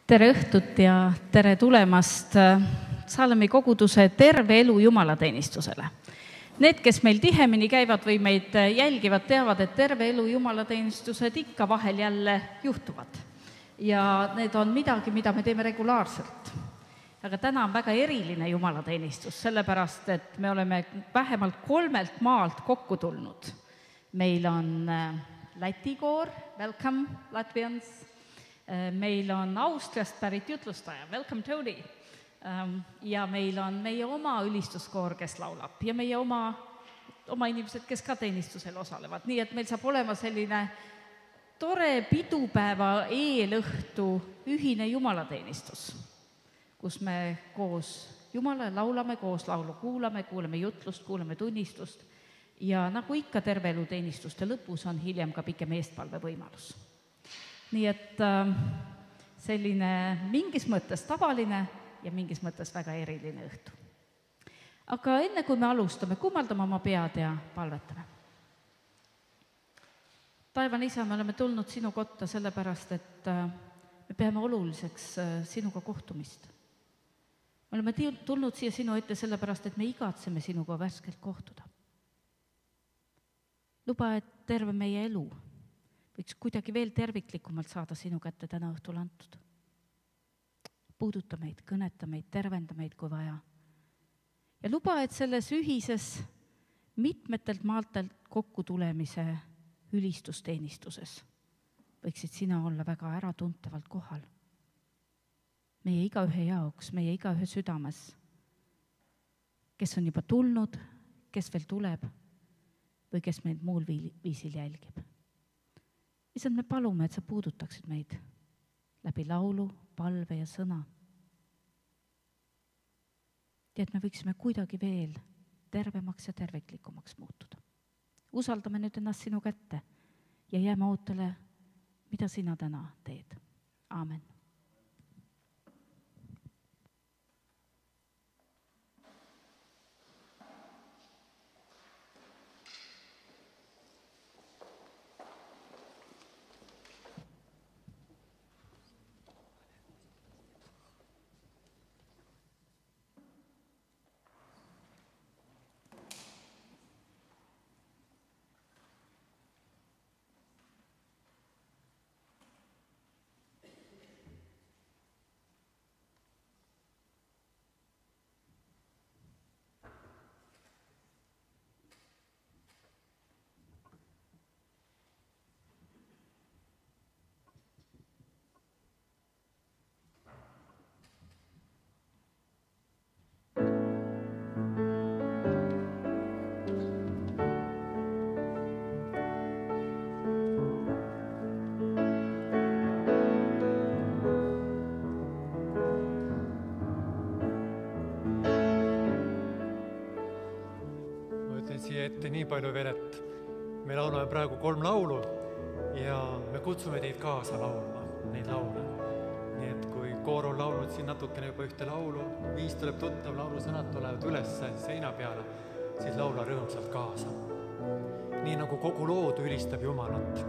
Tere õhtut ja tere tulemast Salemi koguduse Terve Elu jumalateenistusele. Need, kes meil tihemini käivad või meid jälgivad, teavad, et Terve Elu jumalateenistused ikka vahel jälle juhtuvad. Ja need on midagi, mida me teeme regulaarselt. Aga täna on väga eriline jumalateenistus, sellepärast, et me oleme vähemalt 3 maalt kokku tulnud. Meil on Läti koor, welcome Latvians. Meil on Austriast pärit Jutlustaja, welcome Tony. Ja meil on meie oma ülistuskoor, kes laulab, ja meie oma inimesed, kes ka teenistusel osalevad. Nii et meil saab olema selline tore pidupäeva eelõhtu ühine jumalateenistus, kus me koos Jumala laulame, koos laulu kuulame jutlust, kuulame tunnistust ja nagu ikka Terve Elu teenistuste lõpus on hiljem ka pikem eestpalve võimalus. Nii et selline mingis mõttes tavaline ja mingis mõttes väga eriline õhtu. Aga enne kui me alustame, kummaldame oma pead ja palvetame. Taevane Isa, me oleme tulnud sinu kotta sellepärast, et me peame oluliseks sinuga kohtumist. Me oleme tulnud siia sinu ette sellepärast, et me igatseme sinuga värskelt kohtuda. Luba, et terve meie elu võiks kuidagi veel terviklikumalt saada sinu kätte täna õhtul antud. Puuduta meid, kõneta meid, tervenda meid, kui vaja. Ja luba, et selles ühises mitmetelt maaltelt kokku tulemise ülistusteenistuses võiksid sina olla väga äratuntavalt kohal. Meie igaühe jaoks, meie igaühe südames, kes on juba tulnud, kes veel tuleb või kes meid muul viisil jälgib. Isand, me palume, et sa puudutaksid meid läbi laulu, palve ja sõna. Ja et me võiksime kuidagi veel tervemaks ja terviklikumaks muutuda. Usaldame nüüd ennast sinu kätte ja jääme ootele, mida sina täna teed. Aamen. Ette nii palju veel, et me laulame praegu 3 laulu ja me kutsume teid kaasa laulma neid laule. Nii et kui koor on laulnud siin natukene juba ühte laulu, 5 tuleb tuttav, laulu sõnad tulevad üles seina peale, siis laula rõõmsalt kaasa. Nii nagu kogu loodu ülistab Jumalat,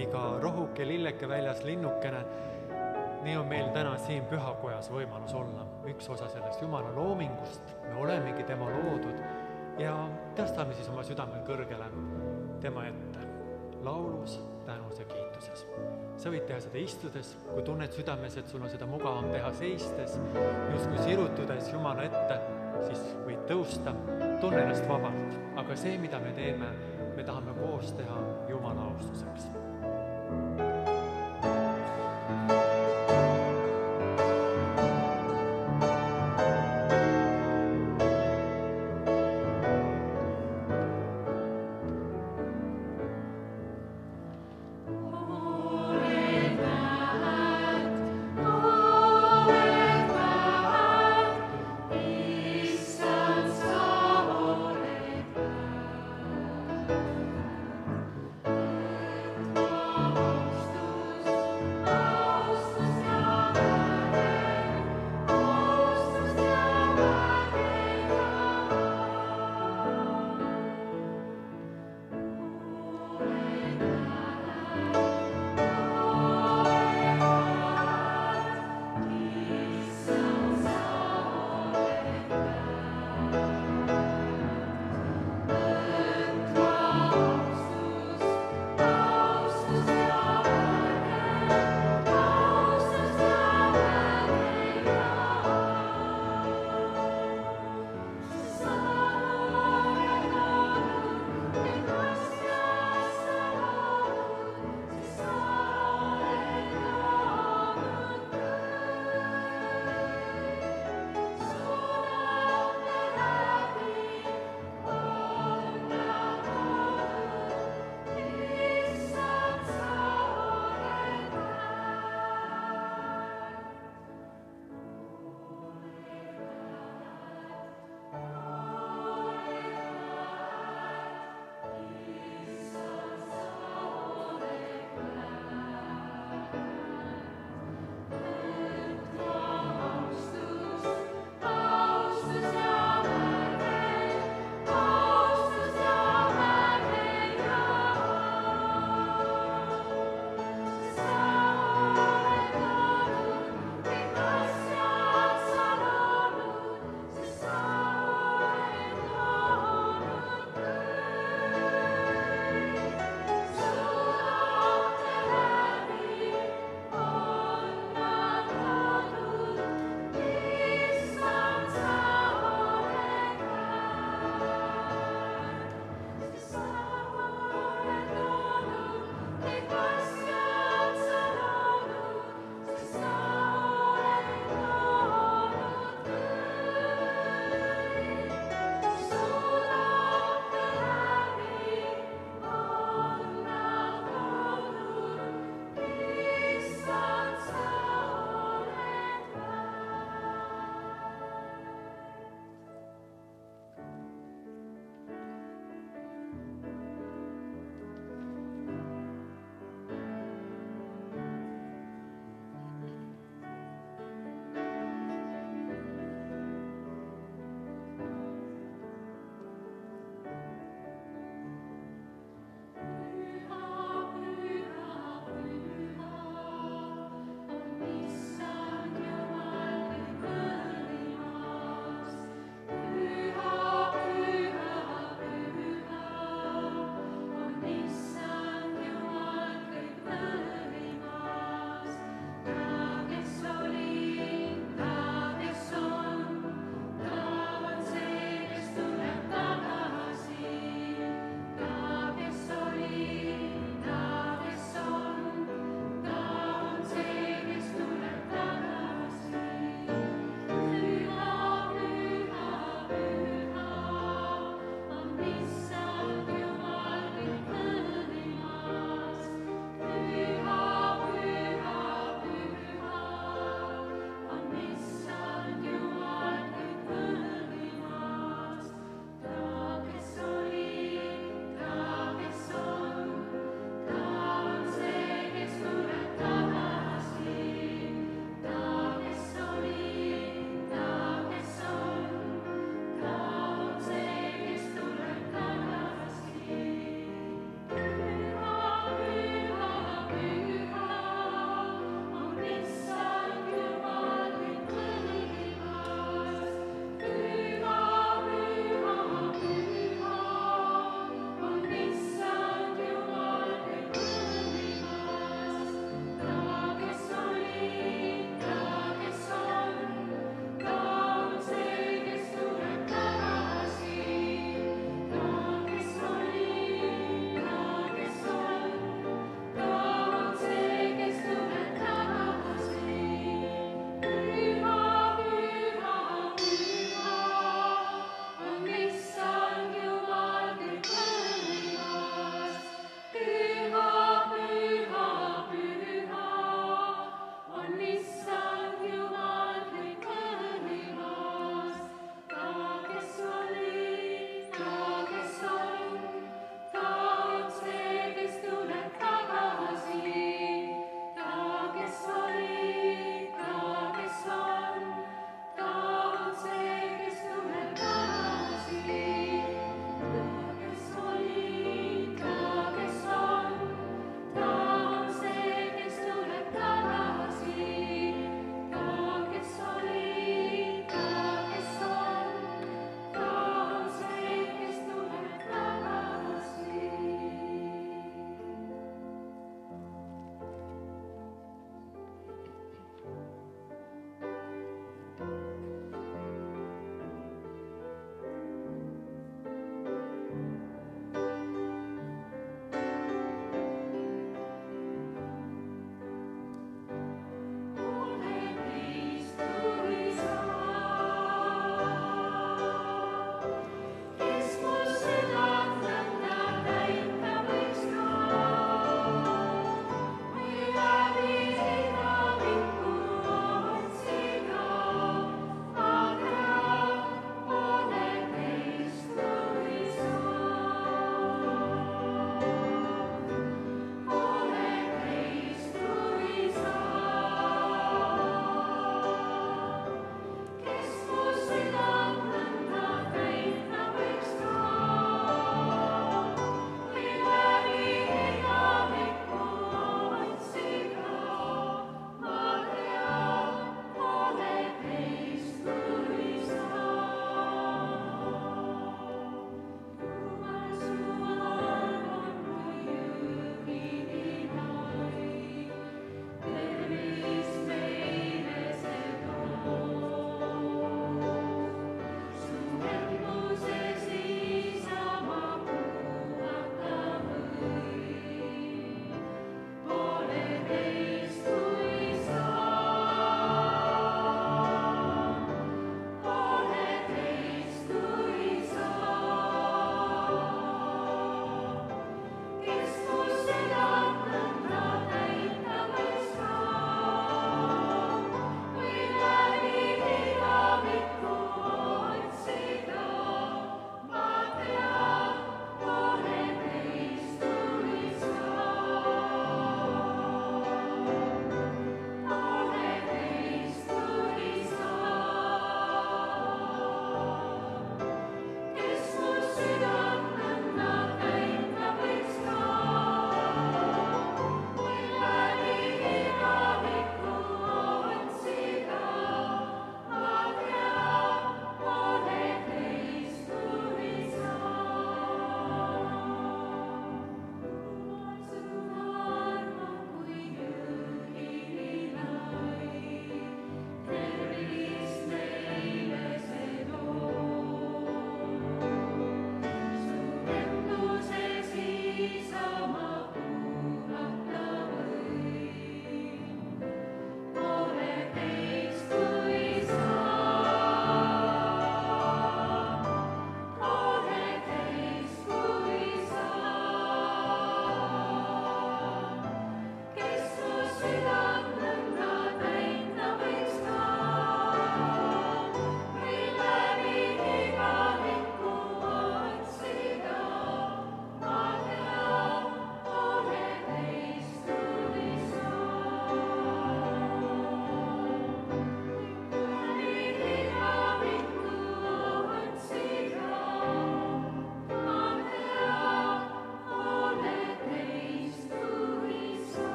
iga rohuke, lilleke väljas, linnukene, nii on meil täna siin pühakojas võimalus olla üks osa sellest Jumala loomingust. Me olemegi tema loodud ja tõstame siis oma südamel kõrgele tema ette laulus, tänus ja kiituses. Sa võid teha seda istudes, kui tunned südames, et sul on seda mugavam teha seistes, just kui sirutudes Jumala ette, siis võid tõusta, tunne ennast vabalt. Aga see, mida me teeme, me tahame koos teha Jumala austuseks.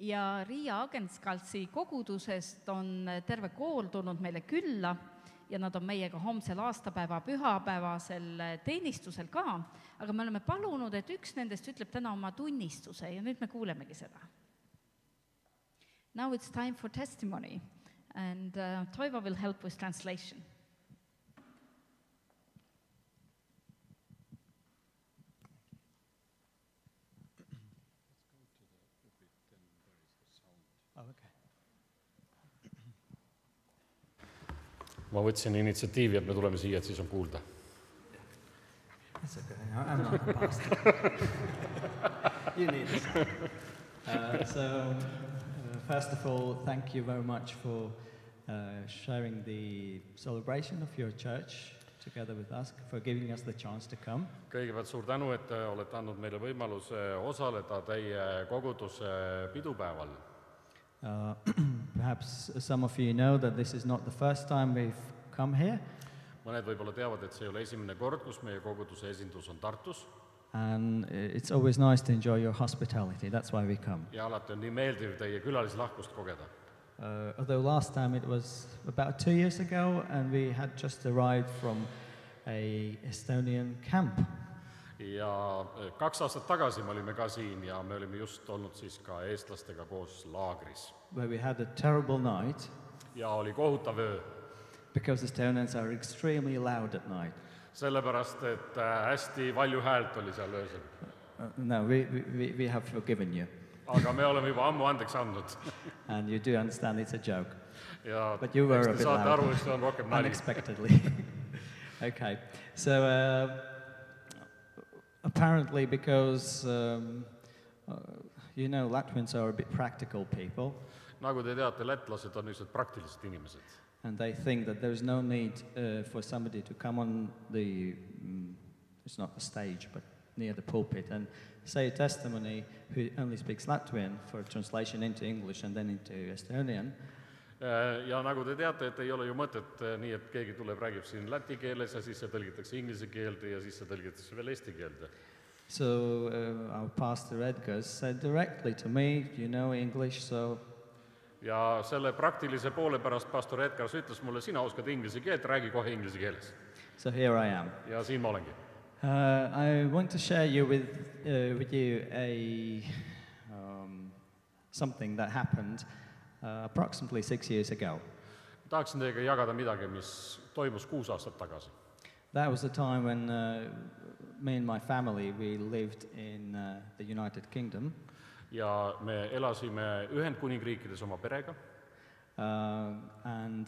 ja Riia Agenskaltsi kogudusest on terve kool tulnud meile külla ja nad on meiega homsel aastapäeva pühapäevasel teenistusel ka, aga me oleme palunud, et üks nendest ütleb täna oma tunnistuse ja nüüd me kuulemegi seda. Now it's time for testimony and Toivo will help with translation. Ma võtsin initsiatiivi, et me tuleme siia, et siis on kuulda. That's okay. I'm not a pastor. You need this. First of all, thank you very much for sharing the celebration of your church together with us, for giving us the chance to come. Kõigepealt suur tänu, et te olete andnud meile võimaluse osaleda teie koguduse pidupäeval. Perhaps some of you know that this is not the first time we've come here. Mõned võib-olla teavad, et see ei ole esimene kord, kus meie koguduse esindus on Tartus. And it's always nice to enjoy your hospitality. That's why we come. Ja alati on nii meeldiv teie külalislahkust kogeda. Although last time it was about 2 years ago and we had just arrived from a Estonian camp. Ja 2 aastat tagasi me olime ka siin ja me olime just olnud siis ka eestlastega koos laagris. Where we had a terrible night. Ja oli kohutav öö. Because Estonians are extremely loud at night. Sellepärast, et hästi palju häält oli seal öösel. No, we have forgiven you. Aga me oleme juba ammu andeks andnud. And you do understand it's a joke. Ja but you were a bit loud. Aru, et see on rohkem nali. Unexpectedly. Okay. So, apparently because, you know, Latvians are a bit practical people. Nagu te teate, lätlased on niisugused praktilised inimesed. And they think that there's no need for somebody to come on the, it's not the stage, but near the pulpit and say a testimony who only speaks Latvian for translation into English and then into Estonian. Ja nagu te teate, et ei ole ju mõtet nii, et keegi tuleb, räägib siin läti keeles ja siis see tõlgitakse inglise keelde ja siis see tõlgitakse veel eesti keelde. So our pastor Edgar said directly to me, you know English, so... Ja selle praktilise poole pärast pastor Edgars ütles mulle, sina oskad inglise keelt, räägi kohe inglise keeles. So here I am. Ja siin ma olengi. I want to share with you something that happened approximately 6 years ago. Tahaksin teiega jagada midagi, mis toimus 6 aastat tagasi. That was the time when me and my family, we lived in the United Kingdom. Ja me elasime Ühendkuningriikides oma perega. And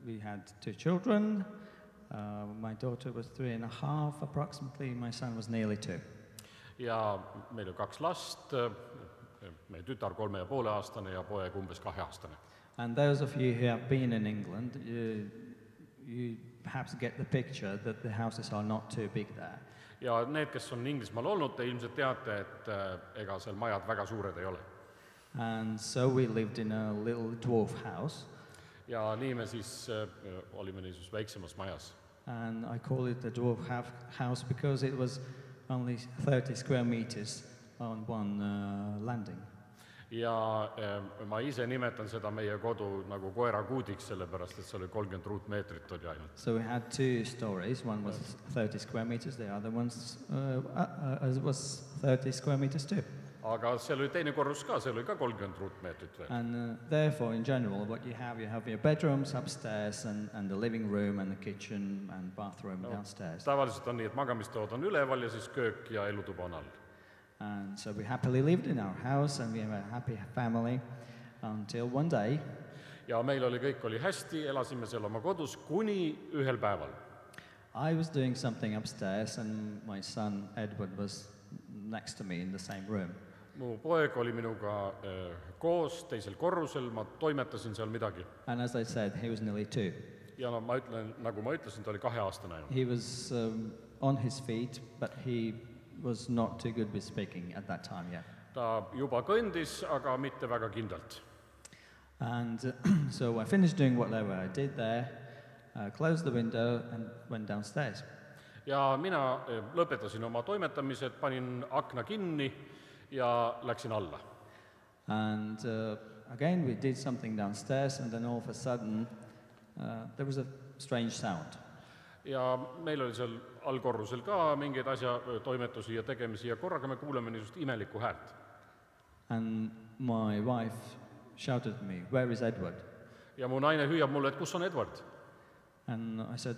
we had 2 children. My daughter was 3.5 approximately. My son was nearly 2. Ja meil oli 2 last. Meie tütar 3,5 aastane ja poeg umbes 2 aastane. And those of you who have been in England, you perhaps get the picture that the houses are not too big there. Ja need, kes on Inglismaal olnud, te ilmselt teate, et ega seal majad väga suured ei ole. And so we lived in a little dwarf house. Ja nii me siis olime niisus väiksemas majas. And I call it the dwarf house because it was only 30 square meters on one landing. Ja ma ise nimetan seda meie kodu nagu koerakuudiks, sellepärast, et see oli 30 ruutmeetrit oli ainult. So we had 2 stories. One was 30 square meters, the other one was 30 square meters too. Aga seal oli teine korrus ka, seal oli ka 30 ruutmeetrit veel. And therefore, in general, what you have your bedrooms upstairs and the living room and the kitchen and bathroom downstairs. Tavaliselt on nii, et magamistoad on üleval ja siis köök ja elutuba on all. And so we happily lived in our house and we have a happy family until one day. Ja meil oli kõik oli hästi, elasime seal oma kodus kuni ühel päeval. I was doing something upstairs and my son Edward was next to me in the same room. Mu poeg oli minuga koos teisel korrusel, ma toimetasin seal midagi. And as I said, he was nearly 2. Ja no, nagu ma ütlesin, ta oli 2 aastane ainult. He was on his feet, but he was not too good with speaking at that time yet. Ta juba kõndis, aga mitte väga kindlalt. And so I finished doing whatever I did there, closed the window and went downstairs. Ja mina lõpetasin oma toimetamised, panin akna kinni ja läksin alla. And again we did something downstairs and then all of a sudden there was a strange sound. ja meil oli seal allkorrusel ka mingeid toimetusi ja tegemisi ja korraga me kuuleme niisugust imelikku häält. And my wife shouted at me, "Where is Edward?" Ja mu naine hüüab mulle, et kus on Edward? And I said,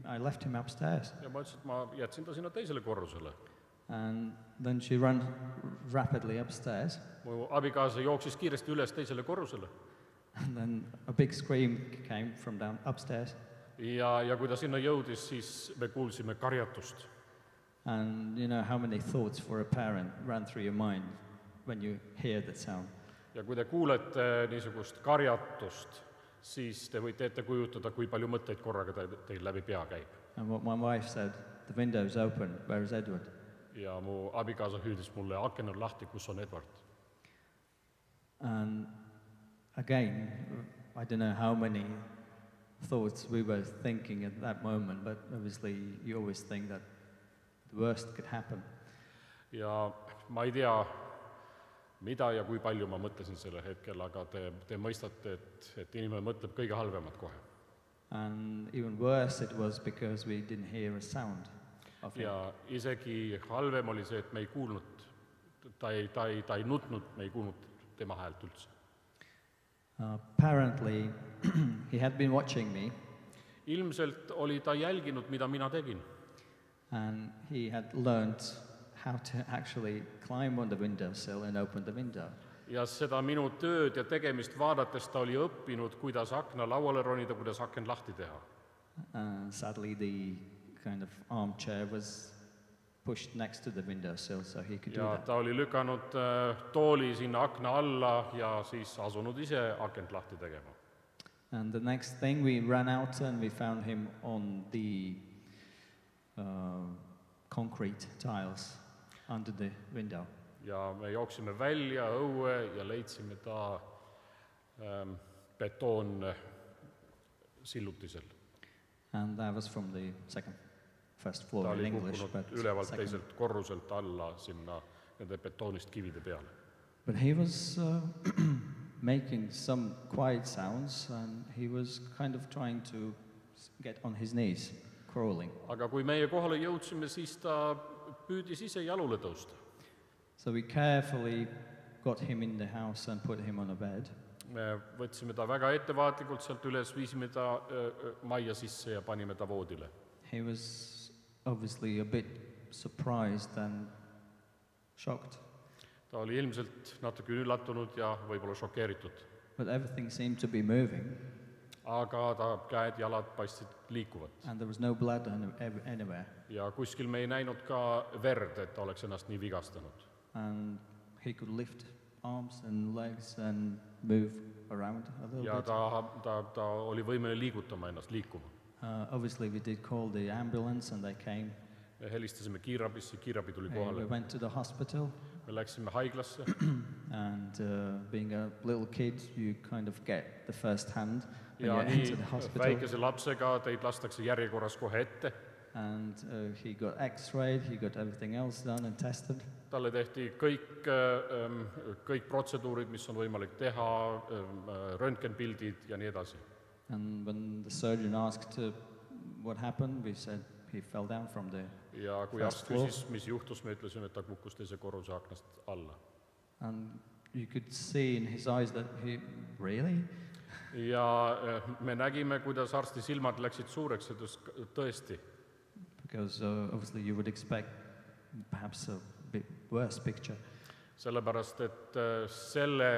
I left him upstairs. Ja ma ütlesin, et ma jätsin ta sinna teisele korrusele. And then she ran rapidly upstairs. Mu abikaasa jooksis kiiresti üles teisele korrusele. And then a big scream came from down upstairs. Ja kui ta sinna jõudis, siis me kuulsime karjatust. And you know how many thoughts for a parent run through your mind when you hear that sound. Ja kui te kuulete niisugust karjatust, siis te võite ette kujutada, kui palju mõtteid korraga teil läbi pea käib. And what my wife said, "The window is open, where is Edward?" Ja mu abikaasa hüüdis mulle, aken on lahti, kus on Edward? And again, I don't know how many thoughts we were thinking at that moment, but obviously you always think that the worst could happen. Ja ma ei tea, mida ja kui palju ma mõtlesin sellel hetkel, aga te mõistate, et inimene mõtleb kõige halvemat kohe. And even worse it was because we didn't hear a sound of him. Ja isegi halvem oli see, et me ei kuulnud, ta ei nutnud, me ei kuulnud tema häält üldse. Apparently he had been watching me. Ilmselt oli ta jälginud, mida mina tegin. And he had learned how to actually climb on the windowsill and open the window. Ja seda minu tööd ja tegemist vaadates ta oli õppinud, kuidas akna lauale ronida, kuidas aken lahti teha. Sadly the kind of armchair was pushed next to the windowsill so he could do Ja that. ta oli lükanud tooli sinna akna alla ja siis asunud ise akent lahti tegema. And the next thing we ran out and we found him on the concrete tiles under the window. Ja me jooksime välja õue ja leidsime ta betoonsillutisel. And that was from the first floor Ta in oli English, kukkunud but ülevalt second. teiselt korruselt alla sinna nende betoonist kivide peale. But he was making some quiet sounds and he was kind of trying to get on his knees, crawling. Aga kui meie kohale jõudsime, siis ta püüdis ise jalule tõusta. So we carefully got him in the house and put him on a bed. Me võtsime ta väga ettevaatlikult sealt üles, viisime ta majja sisse ja panime ta voodile. He was obviously a bit surprised and shocked, Ta oli ilmselt natuke üllatunud ja võib-olla šokeeritud. but everything seemed to be moving Aga ta käed, jalad paistsid liikuvat. and there was no blood anywhere. Ja kuskil me ei näinud ka verd, et ta oleks ennast nii vigastanud. And he could lift arms and legs and move around a little Ja bit. ta oli võimeline liigutama ennast, liikuma. Obviously we did call the ambulance and they came. Me helistasime kiirabisse, kiirabi tuli We kohale. went to the hospital Me läksime haiglasse and being a little kid you kind of get the first hand when ja you nii enter the hospital. väikese lapsega teid lastakse järjekorras kohe ette. And he got x-rayed, he got everything else done and tested. Talle tehti kõik protseduurid, mis on võimalik teha, röntgenpildid ja nii edasi. And when the surgeon asked what happened, we said he fell down from the Ja kui First arst floor. küsis, mis juhtus, me ütlesime, et ta kukkus teise korruse aknast alla. And you could see in his eyes that he, really? Ja me nägime, kuidas arsti silmad läksid suureks, et tõesti. Because obviously you would expect perhaps a bit worse picture. Sellepärast, et selle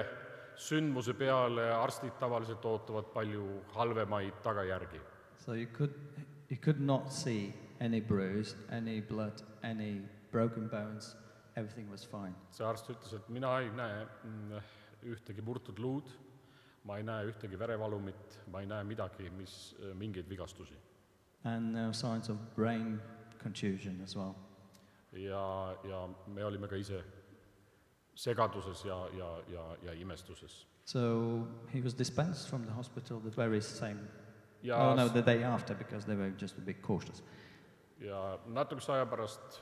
sündmuse peale arstid tavaliselt ootavad palju halvemaid tagajärgi. So you could not see any bruise, any blood, any broken bones. Everything was fine. See arst ütles, et mina ei näe ühtegi murtud luud, ma ei näe ühtegi verevalumit, ma ei näe midagi, mingeid vigastusi. And no signs of brain contusion as well. Ja me olime ka ise segaduses ja imestuses. So he was dispensed from the hospital the very same, Ja, the day after, because they were just a bit cautious. ja natukese aja pärast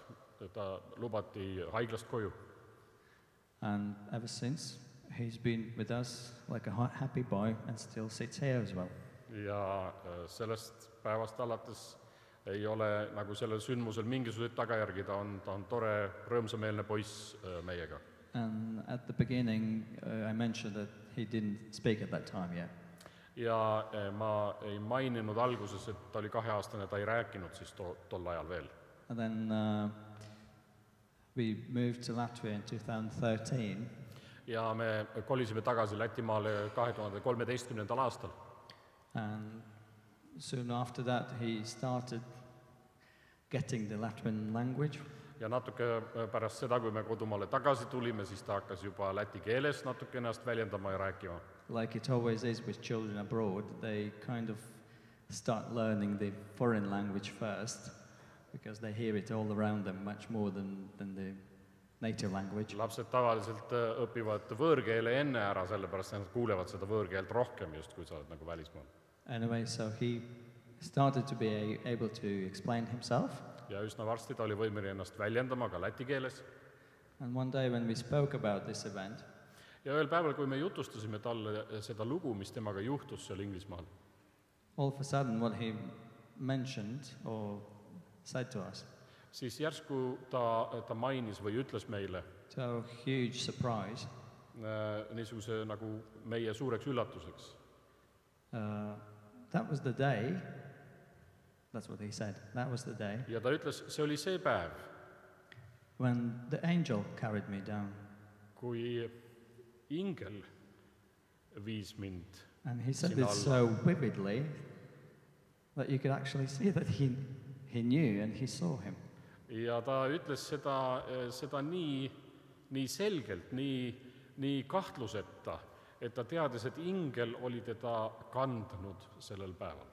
ta lubati haiglast koju. And ever since, he's been with us like a happy boy and still sits here as well. Ja sellest päevast alates ei ole nagu sellel sündmusel mingisuguseid tagajärgi, ta on tore, rõõmsameelne poiss meiega. And at the beginning, I mentioned that he didn't speak at that time yet. Ja ma ei maininud alguses, et ta oli 2-aastane, ta ei rääkinud siis tol ajal veel. And then we moved to Latvia in 2013. Ja me kolisime tagasi Lätimaale 2013. aastal. And soon after that, he started getting the Latvian language. Ja natuke pärast seda, kui me kodumaale tagasi tulime, siis ta hakkas juba läti keeles natuke ennast väljendama ja rääkima. Like it always is with children abroad, they kind of start learning the foreign language first because they hear it all around them much more than the native language. Lapsed tavaliselt õpivad võõrkeele enne ära, sellepärast nad kuulevad seda võõrkeelt rohkem just, kui sa oled nagu välismaal. Anyway, so he started to be able to explain himself. Ja üsna varsti ta oli võimeline ennast väljendama ka läti keeles. And one day when we spoke about this event, ja ühel päeval, kui me jutustasime talle seda lugu, mis temaga juhtus seal Inglismaal, all of a sudden what he mentioned or said to us, siis järsku ta mainis või ütles meile to our huge surprise, niisuguse nagu meie suureks üllatuseks. That was the day, that's what he said, that was the day ja ta ütles, see oli see päev, when the angel carried me down. kui ingel viis mind And he said sinna it alla. so vividly that you could actually see that he knew and he saw him. Ja ta ütles seda nii selgelt, nii kahtluseta, et ta teadis, et ingel oli teda kandnud sellel päeval.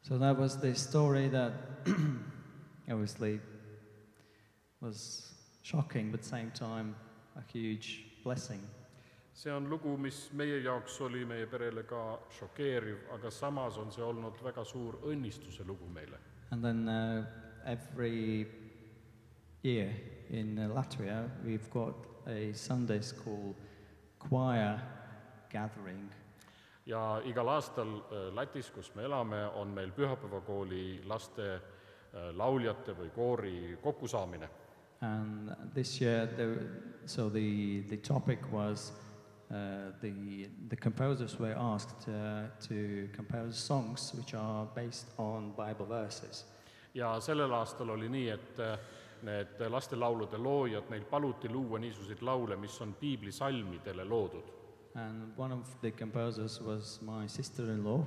So that was the story that obviously was shocking, but at the same time a huge blessing. See on lugu, mis meie jaoks oli meie perele ka šokeeriv, aga samas on see olnud väga suur õnnistuse lugu meile. And then every year in Latvia we've got a Sunday school choir gathering. Ja igal aastal Lätis, kus me elame, on meil pühapäevakooli laste lauljate või koori kokkusaamine. And this year the topic was the composers were asked to compose songs which are based on Bible verses. Ja sellel aastal oli nii, et need lastelaulude loojad, neil paluti luua niisuguseid laule, mis on piiblisalmidele loodud. And one of the composers was my sister-in-law.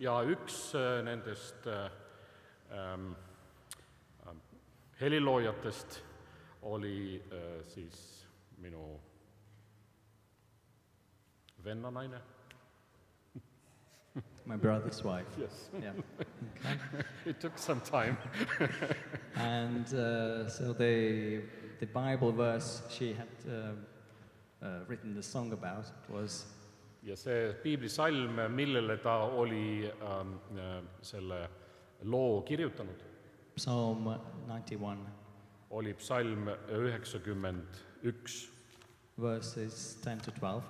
Ja üks nendest heliloojatest oli siis minu vennanaine. My brother's wife. Yes. Yeah. Okay. It took some time. And so the Bible verse she had written the song about was Ja see piiblisalm, millele ta oli selle loo kirjutanud, Psalm 91, oli psalm 91, verses 10 to 12.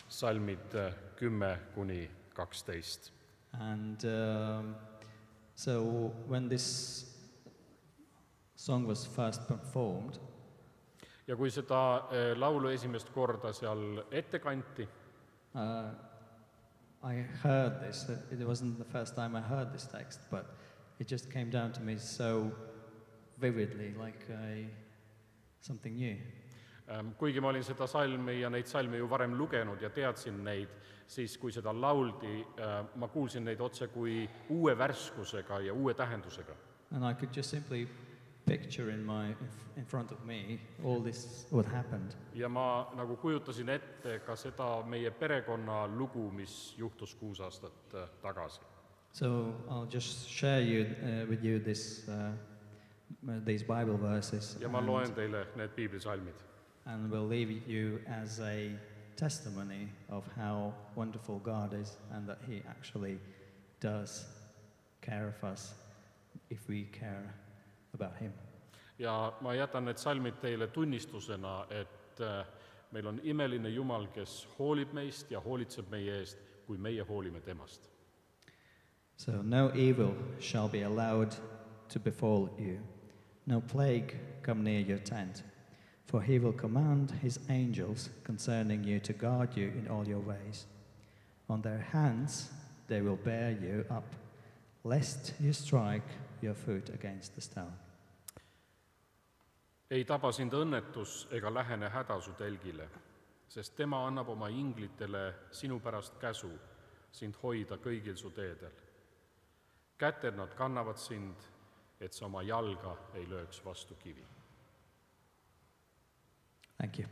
salmid 10-12. And so when this song was first performed, Ja kui seda laulu esimest korda seal ette kanti, I heard this. It wasn't the first time I heard this text, but it just came down to me so vividly, like something new. kuigi ma olin seda salmi ja neid salmi ju varem lugenud ja teadsin neid, siis kui seda lauldi, ma kuulsin neid otse kui uue värskusega ja uue tähendusega. And I could just simply picture in front of me all this what happened. Ja ma nagu kujutasin ette ka seda meie perekonna lugu, mis juhtus 6 aastat tagasi. So I'll just share with you these Bible verses. Ja ma loen teile need piiblisalmid. And we'll leave you as a testimony of how wonderful God is and that He actually does care of us if we care about Him. Ja ma jätan need salmid teile tunnistusena, et meil on imeline Jumal, kes hoolib meist ja hoolitseb meie eest, kui meie hoolime temast. So no evil shall be allowed to befall you, no plague come near your tent, for he will command his angels concerning you to guard you in all your ways. On their hands they will bear you up, lest you strike your foot against the stone. Ei taba sind õnnetus ega lähene häda su telgile, sest tema annab oma inglitele sinu pärast käsu sind hoida kõigil su teedel. Kätel nad kannavad sind, et sa oma jalga ei lööks vastu kivi. Thank you.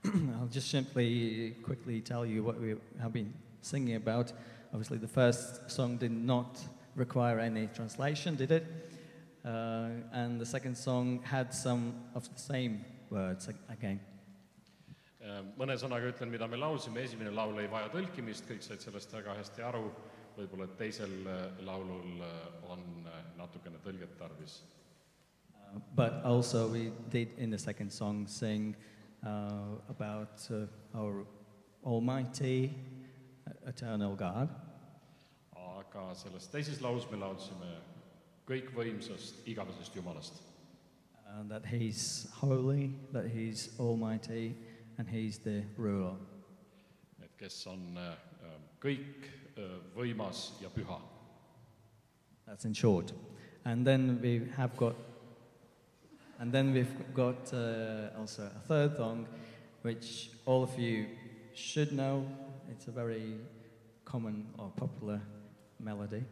I'll just simply quickly tell you what we have been singing about. Obviously, the first song did not require any translation, did it? And the second song had some of the same words again. Mõne sõnaga ütlen, mida me laulsime. Esimene laul ei vaja tõlkimist, kõik said sellest väga hästi aru. Võib-olla teisel laulul on natukene tõlget tarvis. But also we did in the second song sing about our Almighty, eternal God. Aga selles teises laulus me laulsime kõikvõimsast, igavesest Jumalast. That He's holy, that He's almighty, and He's the ruler. Et kes on kõik võimas ja püha. That's in short. And then we've got also a third song, which all of you should know. It's a very common or popular melody.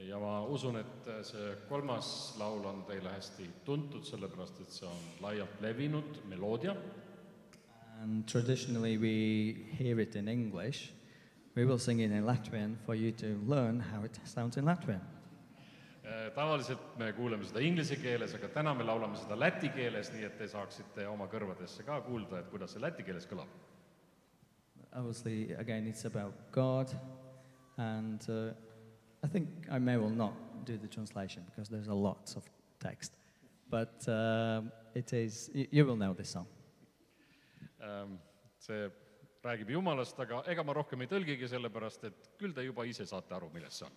Ja ma usun, et see kolmas laul on teile hästi tuntud, sellepärast et see on laialt levinud meloodia. And traditionally we hear it in English. We will sing it in Latvian for you to learn how it sounds in Latvian. Tavaliselt me kuuleme seda inglise keeles, aga täna me laulame seda läti keeles, nii et te saaksite oma kõrvadesse ka kuulda, et kuidas see läti keeles kõlab. Obviously, again, it's about God, and I think I may well not do the translation because there's a lot of text, but it is, you will know this song. See räägib Jumalast, aga ega ma rohkem ei tõlgigi sellepärast, et küll te juba ise saate aru, milles see on.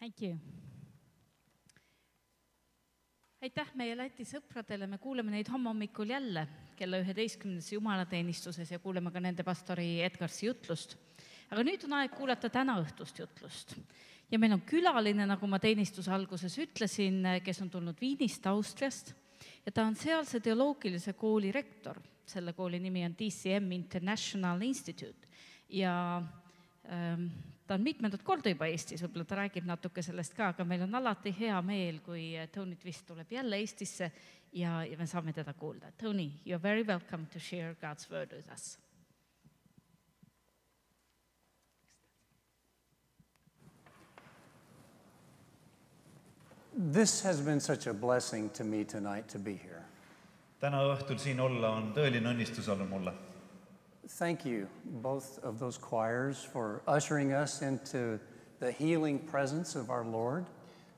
Thank you. Aitäh meie Läti sõpradele, me kuuleme neid hommikul jälle kella 11. jumalateenistuses ja kuuleme ka nende pastori Edgarsi jutlust. Aga nüüd on aeg kuulata täna õhtust jutlust. Ja meil on külaline, nagu ma teenistuse alguses ütlesin, kes on tulnud Viinist, Austriast, ja ta on sealse teoloogilise kooli rektor. Selle kooli nimi on DCM International Institute ja ta on mitmendat korda juba Eestis, võib-olla ta räägib natuke sellest ka, aga meil on alati hea meel, kui Tony Twist tuleb jälle Eestisse ja me saame teda kuulda. Tony, you're very welcome to share God's word with us. This has been such a blessing to me tonight to be here. Täna õhtul siin olla on tõeline õnnistus olnud mulle. Thank you, both of those choirs, for ushering us into the healing presence of our Lord.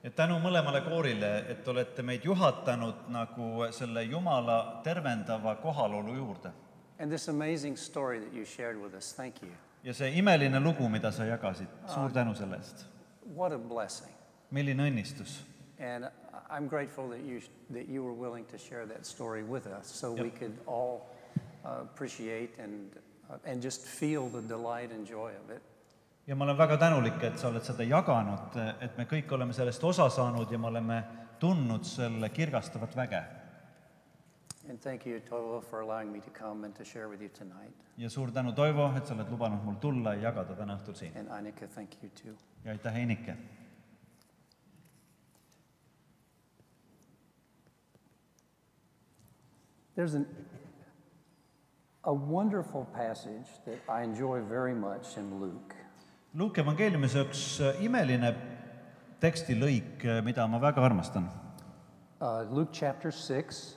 Ja tänu mõlemale koorile, et olete meid juhatanud nagu selle Jumala tervendava kohalolu juurde. And this amazing story that you shared with us. Thank you. Ja see imeline lugu, mida sa jagasid. Suur tänu selle eest. What a blessing. Milline õnnistus. And I'm grateful that you were willing to share that story with us so we could all appreciate and just feel the delight and joy of it. Ja ma olen väga tänulik, et sa oled seda jaganud, et me kõik oleme sellest osa saanud ja me oleme tundnud selle kirgastavat väge. And thank you, Toivo, for allowing me to come and to share with you tonight. Ja suur tänu, Toivo, et sa oled lubanud mul tulla ja jagada täna õhtul siin. And Einike, thank you too. Ja aitäh, Einike. There's a wonderful passage that I enjoy very much in Luke. Luuke evangeeliumis üks imeline tekstilõik, mida ma väga armastan. Luke chapter 6.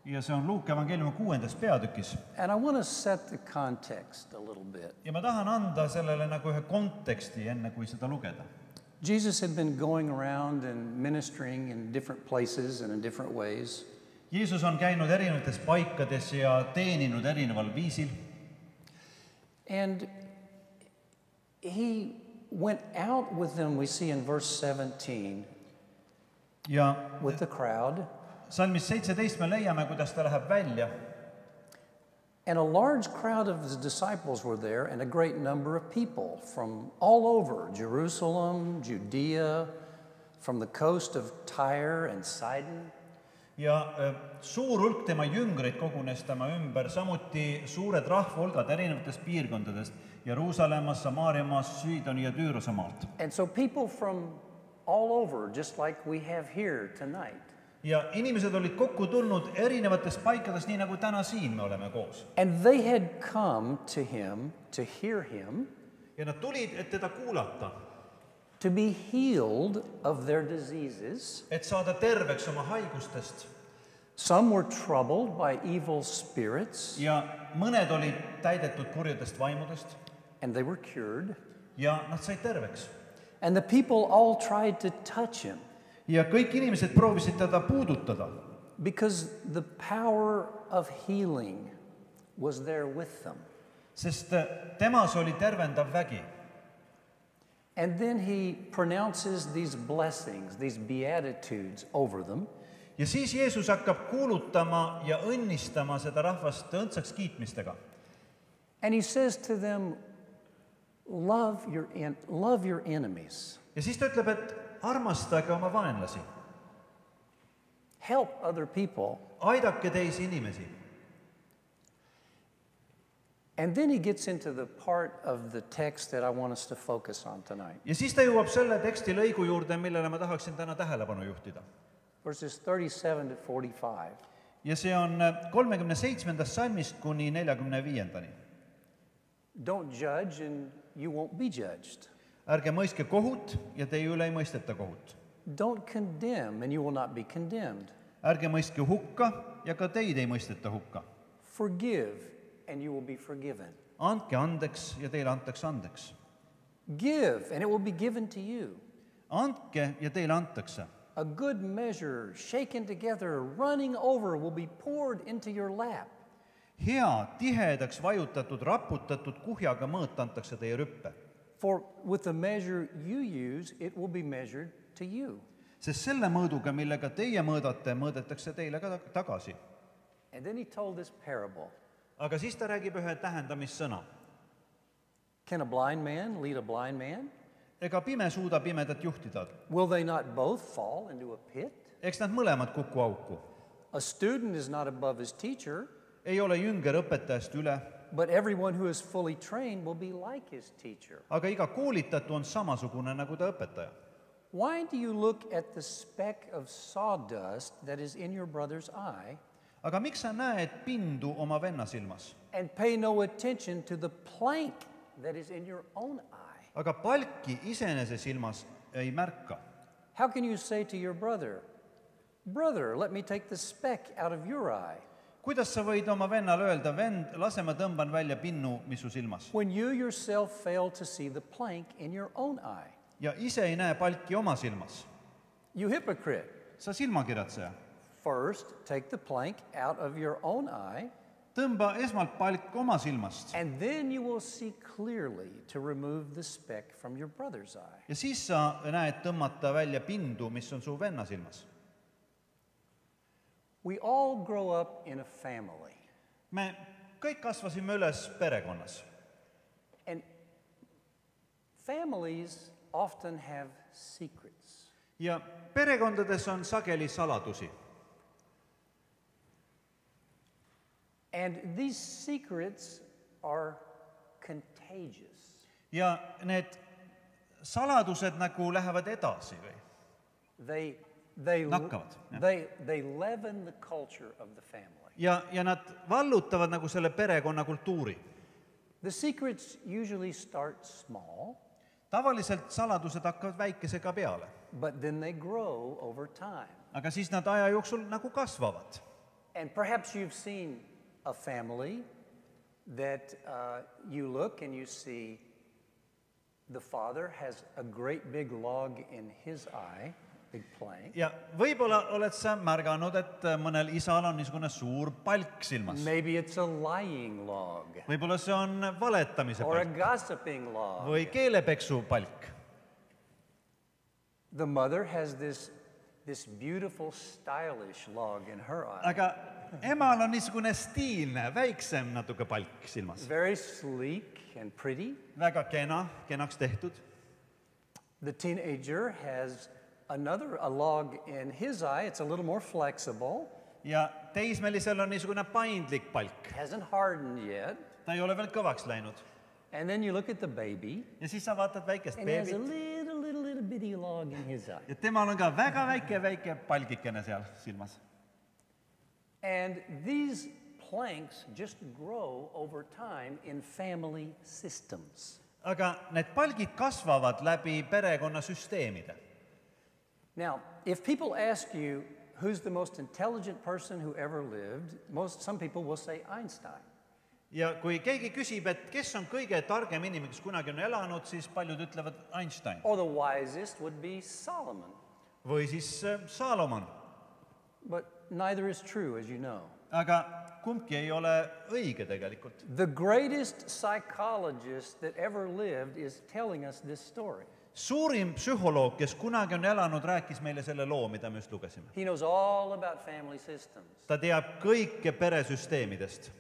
Ja see on Luuke evangeeliumi 6. peatükis. And I want to set the context a little bit. Ja ma tahan anda sellele nagu ühe konteksti enne, kui seda lugeda. Jesus had been going around and ministering in different places and in different ways. Jeesus on käinud erinevates paikades ja teeninud erineval viisil. And he went out with them, we see in verse 17, ja with the crowd. Salmis 17 me leiame, kuidas ta läheb välja. And a large crowd of his disciples were there, and a great number of people from all over, Jerusalem, Judea, from the coast of Tyre and Sidon. Ja suur hulk tema jüngreid kogunes tema ümber, samuti suured rahvahulgad erinevatest piirkondadest, Jeruusalemmas, Samaariamaas, Siidoni ja Tüürose maalt. And so people from all over, just like we have here tonight. Ja inimesed olid kokku tulnud erinevatest paikadest, nii nagu täna siin me oleme koos. And they had come to him, to hear him. Ja nad tulid, et teda kuulata. To be healed of their diseases. Et saada terveks oma haigustest. Some were troubled by evil spirits. Ja mõned olid täidetud kurjadest vaimudest. And they were cured. Ja nad said terveks. And the people all tried to touch him. Ja kõik inimesed proovisid teda puudutada. Because the power of healing was there with them. Sest temas oli tervendav vägi. And then he pronounces these blessings, these beatitudes over them. Ja siis Jeesus hakkab kuulutama ja õnnistama seda rahvast õndsaks kiitmistega. And he says to them, love your enemies. Ja siis ta ütleb, et armastage oma vaenlasi. Help other people. Aidake teisi inimesi. And then he gets into the part of the text that I want us to focus on tonight. Ja siis ta jõuab selle teksti lõigu juurde, millele ma tahaksin täna tähelepanu juhtida. Verses 37 to 45. Ja see on 37. salmist kuni 45. Don't judge and you won't be judged. Ärge mõistke kohut ja teie üle ei mõisteta kohut. Don't condemn and you will not be condemned. Ärge mõistke hukka ja ka teid ei mõisteta hukka. Forgive and you will be forgiven. Andke andeks ja teile antakse andeks. Give and it will be given to you. Andke ja teile antakse. A good measure, shaken together, running over, will be poured into your lap. Hea, tihedaks vajutatud, raputatud kuhjaga mõõt antakse teie rüppe. For with the measure you use, it will be measured to you. Sest selle mõõduga, millega teie mõõdate, mõõdetakse teile ka tagasi. And then he told this parable. Aga siis ta räägib ühe tähendamissõna. Can a blind man lead a blind man? Ega pime suuda pimedat juhtida. Will they not both fall into a pit? Eks nad mõlemad kuku auku. A student is not above his teacher, Ei ole jünger õpetajast üle, but everyone who is fully trained will be like his teacher. aga iga koolitatu on samasugune nagu ta õpetaja. Why do you look at the speck of sawdust that is in your brother's eye Aga miks sa näed pindu oma venna silmas? and pay no attention to the plank that is in your own eye? Aga palki iseenese silmas ei märka. How can you say to your brother, Brother, let me take the speck out of your eye, Kuidas sa võid oma vennale öelda, vend, lase ma tõmban välja pinnu, mis su silmas? when you yourself fail to see the plank in your own eye? Ja ise ei näe palki oma silmas. You hypocrite. Sa silmakiratseja. First, take the plank out of your own eye, Tõmba esmalt palk oma silmast and then you will see clearly to remove the speck from your brother's eye. ja siis sa näed tõmmata välja pindu, mis on su venna silmas. We all grow up in a family, Me kõik kasvasime üles perekonnas and families often have secrets. ja perekondades on sageli saladusi. And these secrets are contagious. Ja need saladused nagu lähevad edasi või? They Nakkavad, jah. they leaven the culture of the family. Ja nad vallutavad nagu selle perekonna kultuuri. The secrets usually start small, Tavaliselt saladused hakkavad väikesega peale, but then they grow over time. aga siis nad aja jooksul nagu kasvavad. And perhaps you've seen a family that you look and you see the father has a great big log in his eye, big plank. Ja võib-olla oled sa märganud, et mõnel isal on niisugune suur palk silmas. Maybe it's a lying log Võib-olla see on valetamise or a palk gossiping log. või keelepeksu palk. The mother has this beautiful, stylish log in her eye. Aga emal on niisugune stiilne, väiksem natuke palk silmas. Very sleek and pretty. Väga kena, kenaks tehtud. The teenager has a log in his eye. It's a little more flexible. Ja teismelisel on niisugune paindlik palk. Hasn't hardened yet. Ta ei ole veel kõvaks läinud. And then you look at the baby, Ja siis sa vaatad väikest and he has a beebit. little bitty log in his eye. Ja temal on ka väga väike palgikene seal silmas. And these planks just grow over time in family systems. Aga need palgid kasvavad läbi perekonnasüsteemide. Now, if people ask you who's the most intelligent person who ever lived, some people will say Einstein. Ja kui keegi küsib, et kes on kõige targem inimene, kes kunagi on elanud, siis paljud ütlevad Einstein. Or the wisest would be Solomon. Või siis Salomon. But neither is true, as you know. Aga kumbki ei ole õige tegelikult. The greatest psychologist that ever lived is telling us this story. Suurim psühholoog, kes kunagi on elanud, rääkis meile selle loo, mida me just lugesime. He knows all about family systems. Ta teab kõike peresüsteemidest.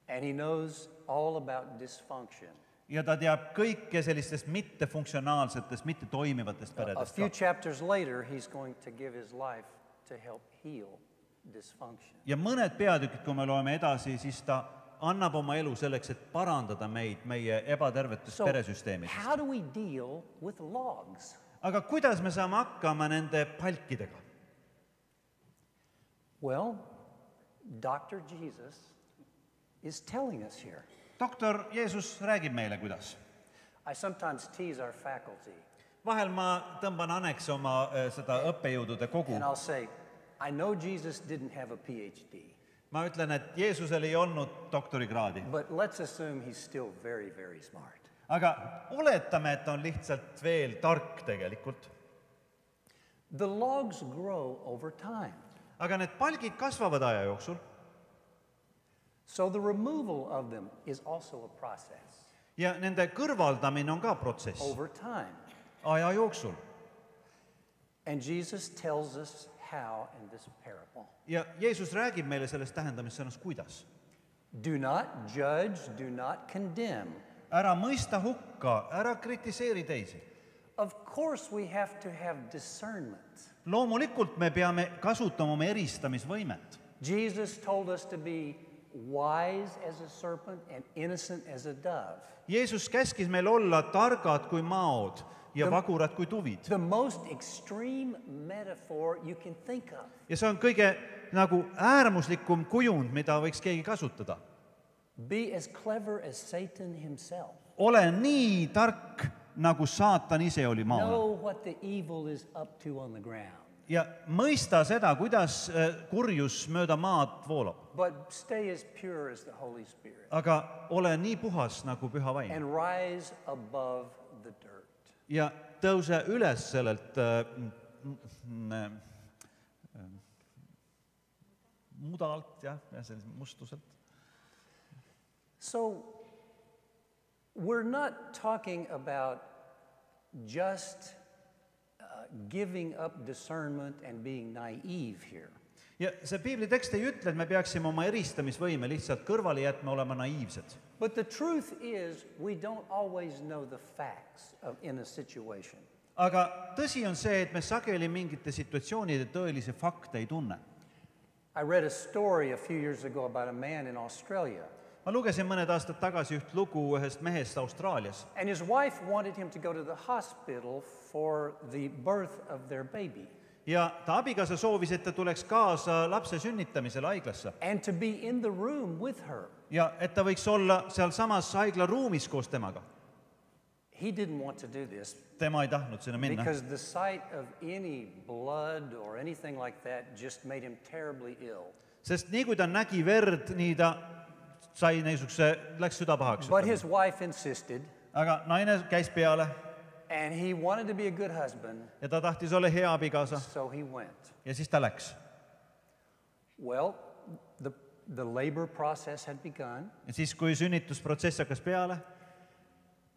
And he knows all about dysfunction. Ja ta teab kõike sellistest mittefunktsionaalsetest, mittetoimivatest A peredest. few chapters later, he's going to give his life to help heal dysfunction. Ja mõned peatükid, kui me loeme edasi, siis ta annab oma elu selleks, et parandada meid meie ebatervetest So, peresüsteemidest. how do we deal with logs? Aga kuidas me saame hakkama nende palkidega? Well, Dr. Jesus is telling us here. Doktor Jeesus räägib meile, kuidas. I sometimes tease our faculty, Vahel ma tõmban aneks oma seda õppejõudude kogu. and I'll say, I know Jesus didn't have a PhD, Ma ütlen, et Jeesusel ei olnud doktorikraadi. but let's assume he's still very, very smart. Aga oletame, et ta on lihtsalt veel tark tegelikult. The logs grow over time. Aga need palgid kasvavad aja jooksul. So the removal of them is also a process. Ja nende kõrvaldamine on ka protsess over time. aja jooksul. And Jesus tells us how in this parable. Ja Jeesus räägib meile sellest tähendamissõnast, kuidas. Do not judge, do not condemn. Ära mõista hukka, ära kritiseeri teisi. Of course we have to have discernment. Loomulikult me peame kasutama oma eristamisvõimet. Jesus told us to be wise as a serpent and innocent as a dove. Jeesus käskis meil olla targad kui maod ja vagurad kui tuvid. The most extreme metaphor you can think of. Ja see on kõige nagu äärmuslikum kujund, mida võiks keegi kasutada. Be as clever as Satan himself. Ole nii tark, nagu saatan ise oli maal. Know what the evil is up to on the ground. Ja mõista seda, kuidas kurjus mööda maad voolab. But stay as pure as the Holy Spirit. Aga ole nii puhas nagu püha vaim. And rise above the dirt. Ja tõuse üles sellelt mudalt, ja sellise mustuselt. So we're not talking about just giving up discernment and being naive here. Ja see Piibli tekst ei ütle, et me peaksime oma eristamisvõime lihtsalt kõrvale jätma, olema naiivsed. But the truth is we don't always know the facts in a situation. Aga tõsi on see, et me sageli mingite situatsioonide tõelisi fakte ei tunne. I read a story a few years ago about a man in Australia. Ma lugesin mõned aastad tagasi üht lugu ühest mehest Austraalias. And his wife wanted him to go to the hospital for the birth of their baby. Ja ta abikaasa soovis, et ta tuleks kaasa lapse sünnitamisele haiglasse. And to be in the room with her. Ja et ta võiks olla seal samas haigla ruumis koos temaga. He didn't want to do this. Tema ei tahtnud sinna minna. Because the sight of any blood or anything like that just made him terribly ill. Sest nii kui ta nägi verd, nii ta sai niisuguse, läks süda pahaks. But his wife insisted. Aga naine käis peale. And he wanted to be a good husband. Ja ta tahtis olla hea abikaasa. So he went. Ja siis ta läks. Well, the labor process had begun. Ja siis, kui sünnitusprotsess hakkas peale.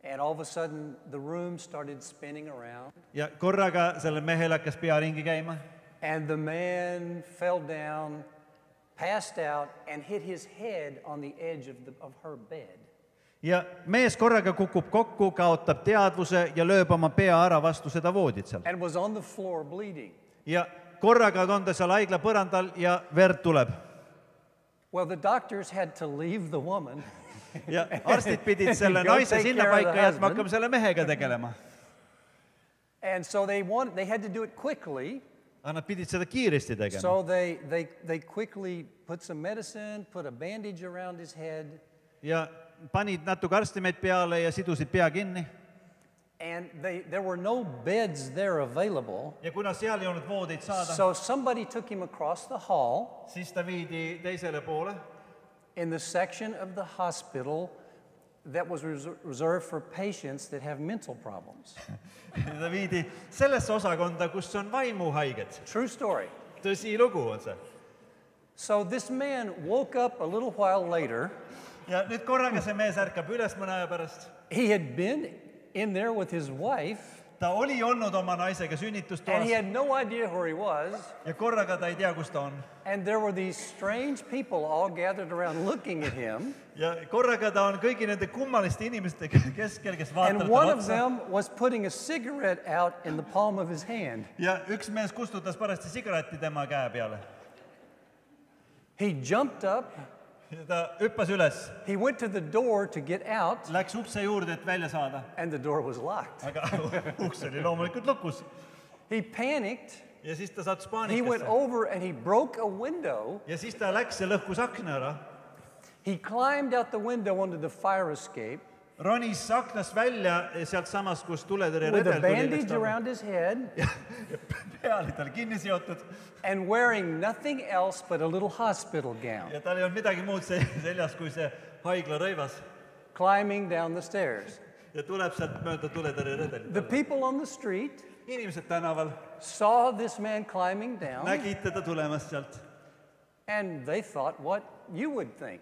And all of a sudden the room started spinning around. Ja korraga selle mehel hakkas pea ringi käima. And the man fell down, passed out and hit his head on the edge of her bed. Ja mees korraga kukub kokku, kaotab teadvuse ja lööb oma pea ära vastu seda voodit seal. And was on the floor bleeding. Ja korraga on ta seal haigla põrandal ja verd tuleb. Well, the doctors had to leave the woman. Ja arstid pidid selle naise sinna paika jätma, hakkame selle mehega tegelema. And so they had to do it quickly. Nad pidid seda kiiresti tegema. So they quickly put some medicine, put a bandage around his head. Ja panid natuke arstimeid peale ja sidusid pea kinni. And there were no beds there available. Ja kuna seal ei olnud voodeid saada, so somebody took him across the hall. Siis ta viidi teisele poole. In the section of the hospital that was reserved for patients that have mental problems. Ta viidi sellesse osakonda, kus on vaimuhaiged. True story. Tõsi lugu on see. So this man woke up a little while later. Ja nüüd korraga see mees ärkab üles mõne aja pärast. He had been in there with his wife. Ta oli olnud oma naisega sünnitustoas. And he had no idea where he was. Ja korraga ta ei tea, kus ta on. And there were these strange people all gathered around looking at him. Ja korraga ta on kõigi nende kummaliste inimeste keskel, kes vaatavad and one of them was putting a cigarette out in the palm of his hand. Ja üks mees kustutas parasti sigareti tema käe peale. He jumped up. Ja ta hüppas üles. He went to the door to get out. Läks ukse juurde, et välja saada. And the door was locked. Aga uks oli loomulikult lukus. He panicked. Ja siis ta sattus paanikasse. He went over and he broke a window. Ja siis ta läks ja lõhkus akna ära. He climbed out the window onto the fire escape. Ronis aknast välja sealt samast, kus tuletõrje with redel a bandage around his head. Peale tal kinni seotud. And wearing nothing else but a little hospital gown. Ja tal ei olnud midagi muud seljas kui see haigla rõivas. Climbing down the stairs. Ja tuleb sealt mööda tuletõrje redelit. The people on the street inimesed tänaval saw this man climbing down. Nägid teda tulemas sealt. And they thought what you would think.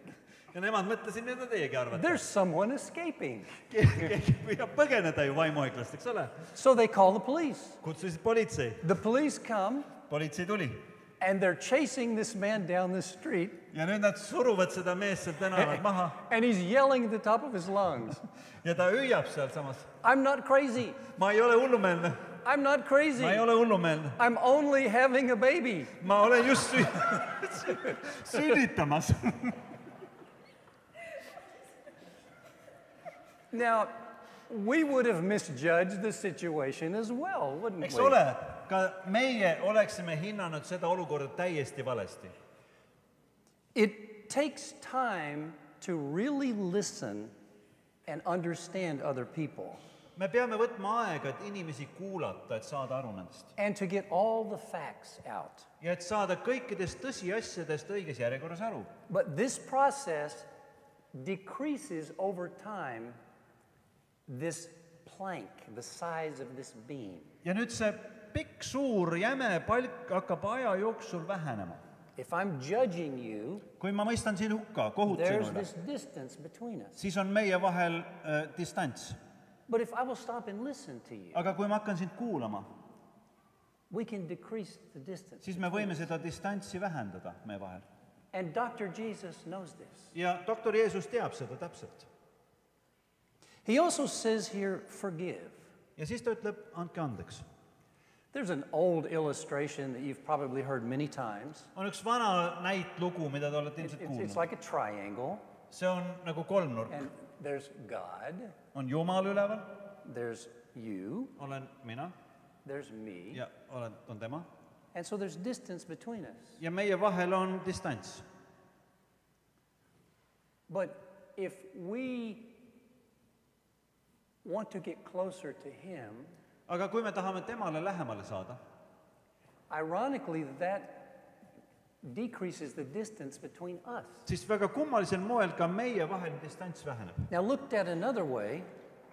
Ja nemad mõtlesid, mida teiegi arvate. There's someone escaping. Keegi püüab põgeneda ju vaimuhaiglast, eks ole? So they call the police. Kutsusid politsei. The police come. Politsei tuli. And they're chasing this man down the street. Ja nüüd nad suruvad seda meest sealt tänavalt maha. And he's yelling at the top of his lungs. Ja ta hüüab sealt samas. I'm not crazy. Ma ei ole hullumeelne. I'm not crazy. Ma ei ole hullumeelne. I'm only having a baby. Ma olen just sünnitamas. Now, we would have misjudged the situation as well, wouldn't Eks we? ole, ka meie oleksime hinnanud seda olukorda täiesti valesti. It takes time to really listen and understand other people. Me peame võtma aega, et inimesi kuulata, et saada aru nendest. And to get all the facts out. Ja et saada kõikidest tõsiasjadest õiges järjekorras aru. But this process decreases over time this plank, the size of this beam. Ja nüüd see pikk, suur, jäme palk hakkab aja jooksul vähenema. If I'm judging you, kui ma mõistan sind hukka, kohut there's sinule, this distance between us. siis on meie vahel distants. But if I will stop and listen to you, Aga kui ma hakkan sind kuulama, we can decrease the distance. siis me võime seda distantsi vähendada meie vahel. And Dr. Jesus knows this. Ja doktor Jeesus teab seda täpselt. He also says here, forgive. Ja siis ta ütleb, andke andeks. There's an old illustration that you've probably heard many times. On üks vana näitlugu, mida te olete ilmselt It's kuulnud. like a triangle, See on nagu kolmnurk. and there's God, On Jumal üleval, there's you, olen mina there's me, ja on tema. and so there's distance between us. Ja meie vahel on distants. But if we want to get closer to Him, Aga kui me tahame temale lähemale saada, ironically, that decreases the distance between us. siis väga kummalisel moel ka meie vaheline distants väheneb. Now, looked at another way,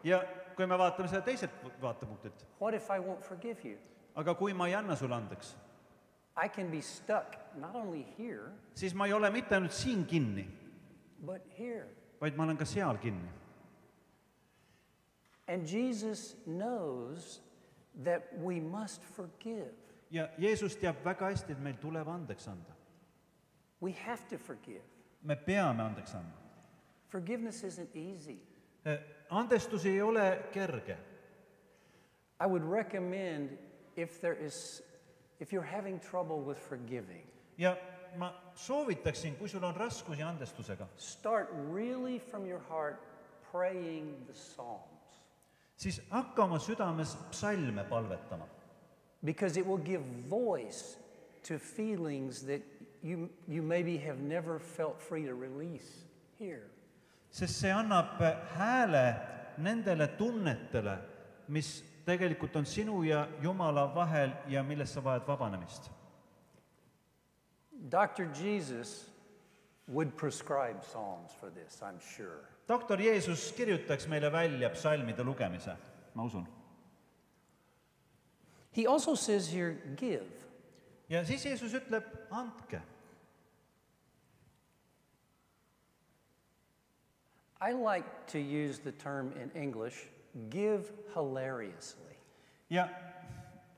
Ja kui me vaatame seda teiselt vaatepunktilt, what if I won't forgive you? aga kui ma ei anna sulle andeks, I can be stuck not only here, siis ma ei ole mitte ainult siin kinni, but here. vaid ma olen ka seal kinni. And Jesus knows that we must forgive. Ja Jeesus teab väga hästi, et meil tuleb andeks anda. We have to forgive. Me peame andeks anda. Forgiveness isn't easy. Andestus ei ole kerge. I would recommend if you're having trouble with forgiving, Ja ma soovitaksin, kui sul on raskusi andestusega, start really from your heart praying the Psalms, siis hakka oma südames psalme palvetama. because it will give voice to feelings that you maybe have never felt free to release here. Sest see annab hääle nendele tunnetele, mis tegelikult on sinu ja Jumala vahel ja millest sa vajad vabanemist. Dr. Jesus would prescribe Psalms for this, I'm sure. Doktor Jeesus kirjutaks meile välja psalmide lugemise, ma usun. He also says here, give. Ja siis Jeesus ütleb, andke. I like to use the term in English, give hilariously. Ja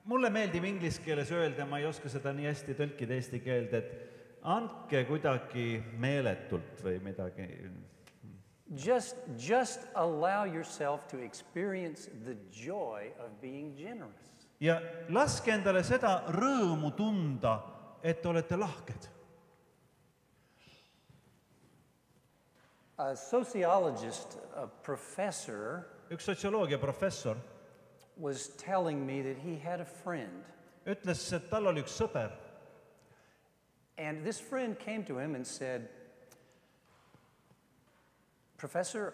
mulle meeldib inglise keeles öelda, ma ei oska seda nii hästi tõlkida eesti keelde, et andke kuidagi meeletult või midagi. Just allow yourself to experience the joy of being generous. Ja laske endale seda rõõmu tunda, et olete lahked. A sociologist, a professor, Üks sotsioloogia professor was telling me that he had a friend. ütles, et tal oli üks sõber. And this friend came to him and said, Professor,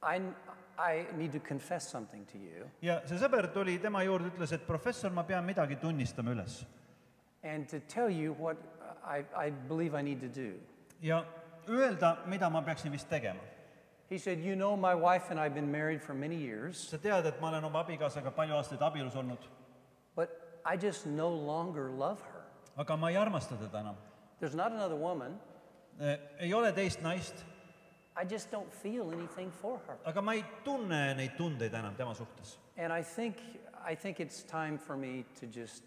I need to confess something to you. Ja see sõber tuli tema juurde, ütles, et professor, ma pean midagi tunnistama üles. And to tell you what I believe I need to do. Ja öelda, mida ma peaksin vist tegema. He said, you know, my wife and I have been married for many years, Sa tead, et ma olen oma abikaasaga palju aastaid abielus olnud, but I just no longer love her. aga ma ei armasta teda enam. There's not another woman, Ei ole teist naist I just don't feel anything for her. aga ma ei tunne neid tundeid enam tema suhtes. And I think it's time for me to just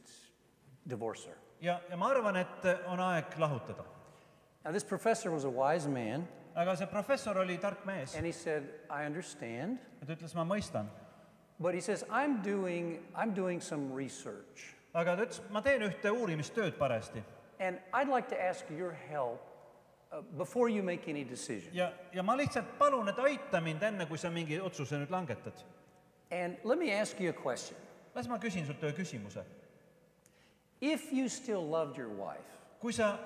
divorce her. Ja ma arvan, et on aeg lahutada. Now this professor was a wise man. Aga see professor oli tark mees. And he said, I understand. Ja ta ütles, ma mõistan. But he says, I'm doing some research. Aga ta ütles, ma teen ühte uurimistööd parajasti. And I'd like to ask your help before you make any decision. Ja ma lihtsalt palun, et aita mind enne, kui sa mingi otsuse nüüd langetad. And let me ask you a question. Las ma küsin sult ühe küsimuse. If you still loved your wife, kui sa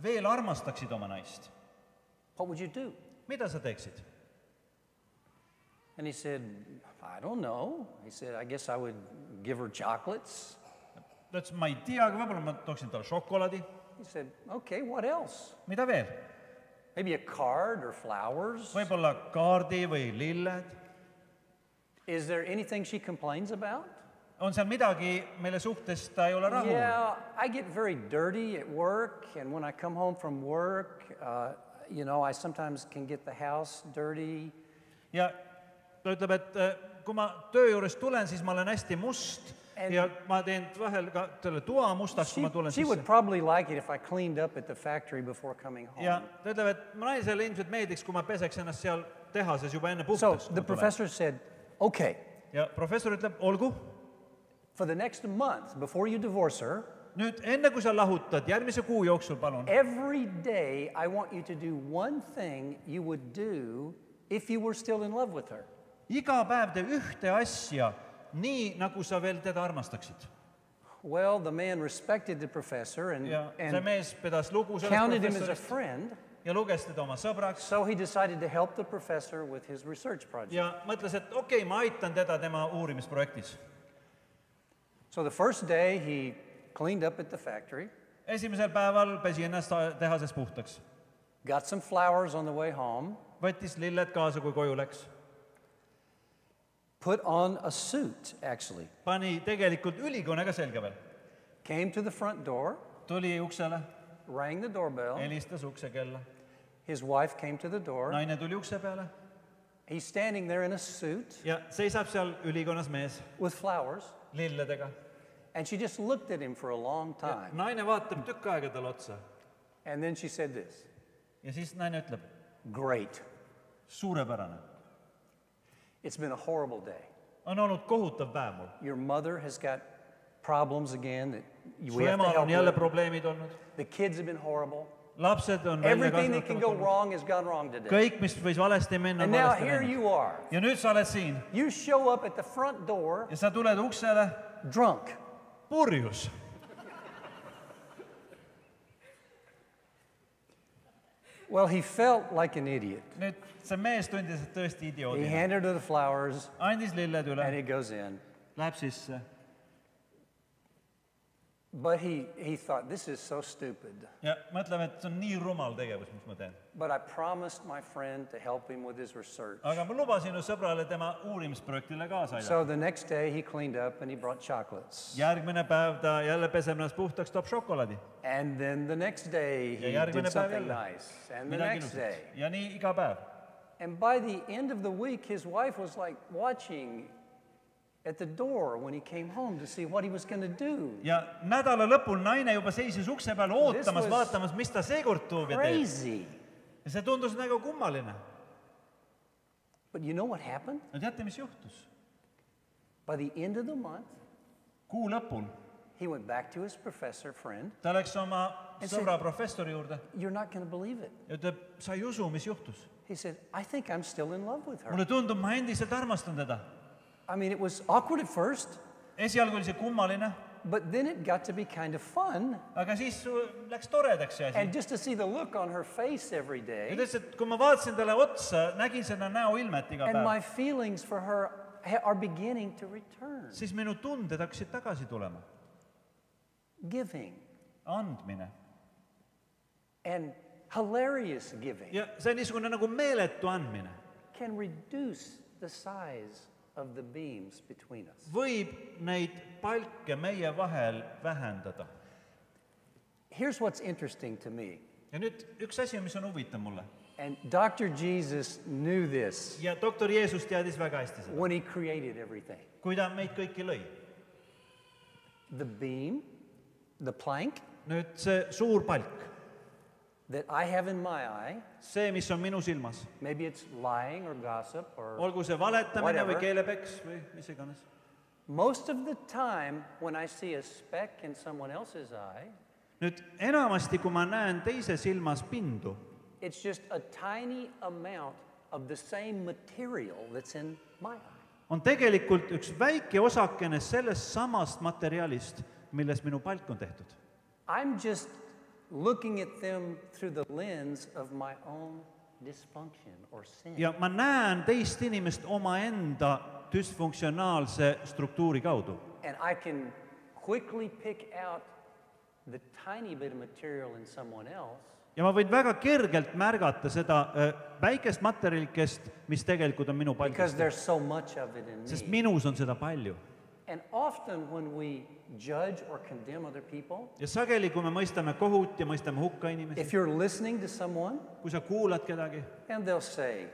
veel armastaksid oma naist, what would you do? mida sa teeksid? And he said, I don't know. He said, I guess I would give her chocolates. Ta ütles, ma ei tea, aga võib-olla ma tooksin talle šokolaadi. He said, okay, what else? Mida veel? Maybe a card or flowers? Võib-olla kaardi või lilled. Is there anything she complains about? On seal midagi, mille suhtes ta ei ole rahul? Yeah, I get very dirty at work, and when I come home from work, I sometimes can get the house dirty. Ja ta ütleb, et kui ma töö juures tulen, siis ma olen hästi must ja ma teen vahel ka selle toa mustaks, kui ma tulen She would probably like it if I cleaned up at the factory before coming home. Ja ta ütleb, et naisele ilmselt meeldiks, kui ma peseks ennast seal tehases juba enne So puhtaks. the professor said, okay. Ja professor ütleb, olgu. For the next month, before you divorce her, nüüd enne kui sa lahutad, järgmise kuu jooksul palun. Every day I want you to do one thing you would do if you were still in love with her. Iga päev tee ühte asja, nii nagu sa veel teda armastaksid. Well, the man respected the professor and see mees pedas lugu sellest counted him as a professorist friend. Ja luges teda oma sõbraks. So he decided to help the professor with his research project. Ja mõtles, et okei, ma aitan teda tema uurimisprojektis. So the first day he cleaned up at the factory. Esimesel päeval pesi ennast tehases puhtaks. Got some flowers on the way home. Võttis lilled kaasa, kui koju läks. Put on a suit, actually. Pani tegelikult ülikonna ka selga veel. Came to the front door. Tuli uksele. Rang the doorbell. Helistas uksekella. His wife came to the door. Naine tuli ukse peale. He's standing there in a suit. Ja seisab seal ülikonnas mees. With flowers. Lilledega. And she just looked at him for a long time. Ja naine vaatab tükk aega talle otsa. And then she said this. Ja siis naine ütleb. Great. Suurepärane. It's been a horrible day. On olnud kohutav päev mul. Your mother has got problems again that we Su have to emal help on jälle with. probleemid olnud. The kids have been horrible. Lapsed on Everything that can go wrong has gone wrong today. Kõik, mis võis valesti minna, on And now valesti here läinud. you are. Ja nüüd sa oled siin. You show up at the front door. Ja sa tuled uksele. Drunk. Purjus. Well, he felt like an idiot. Nüüd see mees tundis, et tõesti He idioodina. handed her the flowers. Andis lilled üle. And he goes in. Läheb sisse. But he thought, this is so stupid. Ja mõtleme, et see on nii rumal tegevus, mis ma teen. But I promised my friend to help him with his research. Aga ma lubasin ju sõbrale tema uurimisprojektile kaasa aidata. So the next day he cleaned up and he brought chocolates. Järgmine päev ta jälle peseb ennast puhtaks, toob šokolaadi. And then the next day he järgmine did päev something jälle. nice. And the Midagi next ilusat. day. Ja nii iga päev. And by the end of the week, his wife was like watching at the door when he came home to see what he was going to do. Ja nädala lõpul naine juba seisis ukse peal ootamas, was vaatamas, mis ta seekord toob ja teeb. Crazy. Ja see tundus nagu kummaline. But you know what happened? No teate, mis juhtus? By the end of the month, Kuu lõpul he went back to his professor friend. ta läks oma sõbra professori juurde You're not going to believe it. ja ütleb, sa ei usu, mis juhtus. He said, I think I'm still in love with her. Mulle tundub, ma endiselt armastan teda. I mean, it was awkward at first, Esialgu oli see kummaline, but then it got to be kind of fun. aga siis läks toredaks see asi. And just to see the look on her face every Ja day, ta ütles, et kui ma vaatasin talle otsa, nägin seda näoilmet iga and päev, my feelings for her are beginning to return. siis minu tunded hakkasid tagasi tulema. Giving. Andmine. And hilarious giving Ja see on niisugune nagu meeletu andmine. can reduce the size of the beams between us. Võib neid palke meie vahel vähendada. Here's what's interesting to me. Ja nüüd üks asi, mis on huvitav mulle. And Dr. Jesus knew this ja doktor Jeesus teadis väga hästi seda, when he created everything. kui ta meid kõiki lõi. The beam, the plank Nüüd see suur palk, that I have in my eye, see, mis on minu silmas, maybe it's lying or gossip or olgu see valetamine või whatever. keelepeks või mis iganes. Most of the time when I see a speck in someone else's eye, Nüüd enamasti, kui ma näen teise silmas pindu, it's just a tiny amount of the same material that's in my eye. on tegelikult üks väike osakene sellest samast materjalist, millest minu palk on tehtud. I'm just looking at them through the lens of my own dysfunction or sin. Ja ma näen teist inimest omaenda düsfunktsionaalse struktuuri kaudu. And I can quickly pick out the tiny bit of material in someone else Ja ma võin väga kergelt märgata seda väikest materjalikest, mis tegelikult on minu because palgist. there's so much of it in Sest me. minus on seda palju. And often when we judge or condemn other people, Ja sageli, kui me mõistame kohut ja mõistame hukka inimesi, if you're listening to someone kui sa kuulad kedagi, and they'll say,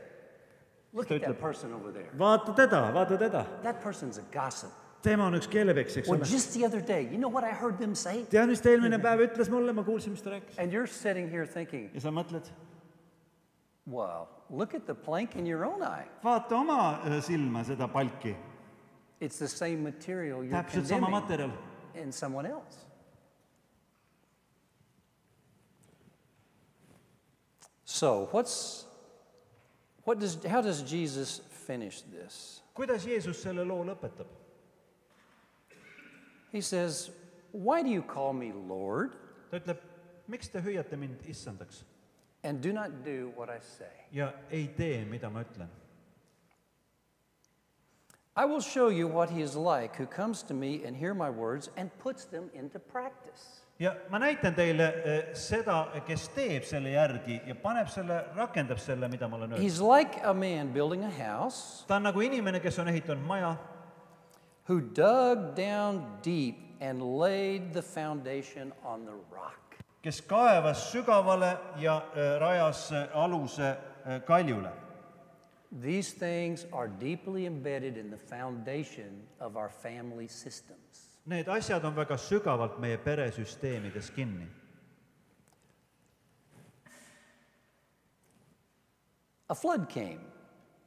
look Ta at that ütleb, person over there. vaata teda, That person's a gossip. tema on üks keelepeks, eks Well, ole. just the other day, you know what I heard them say? Tead, mis ta eelmine päev ütles mulle, ma kuulsin, mis ta rääkis. And you're sitting here thinking, Ja sa mõtled, well, look at the plank in your own eye. vaata oma silma seda palki, It's the same material you're täpselt sama condemning materjal. in someone else. So, how does Jesus finish this? Kuidas Jeesus selle loo lõpetab? He says, why do you call me Lord Ta ütleb, miks te hüüate mind issandaks and do not do what I say? ja ei tee, mida ma ütlen? I will show you what he is like who comes to me and hear my words and puts them into practice. Ja ma näitan teile seda, kes teeb selle järgi ja rakendab selle, mida ma olen öelnud. He's like a man building a house Ta on nagu inimene, kes on ehitanud maja, who dug down deep and laid the foundation on the rock. kes kaevas sügavale ja rajas aluse kaljule. These things are deeply embedded in the foundation of our family systems. Need asjad on väga sügavalt meie peresüsteemides kinni. A flood came.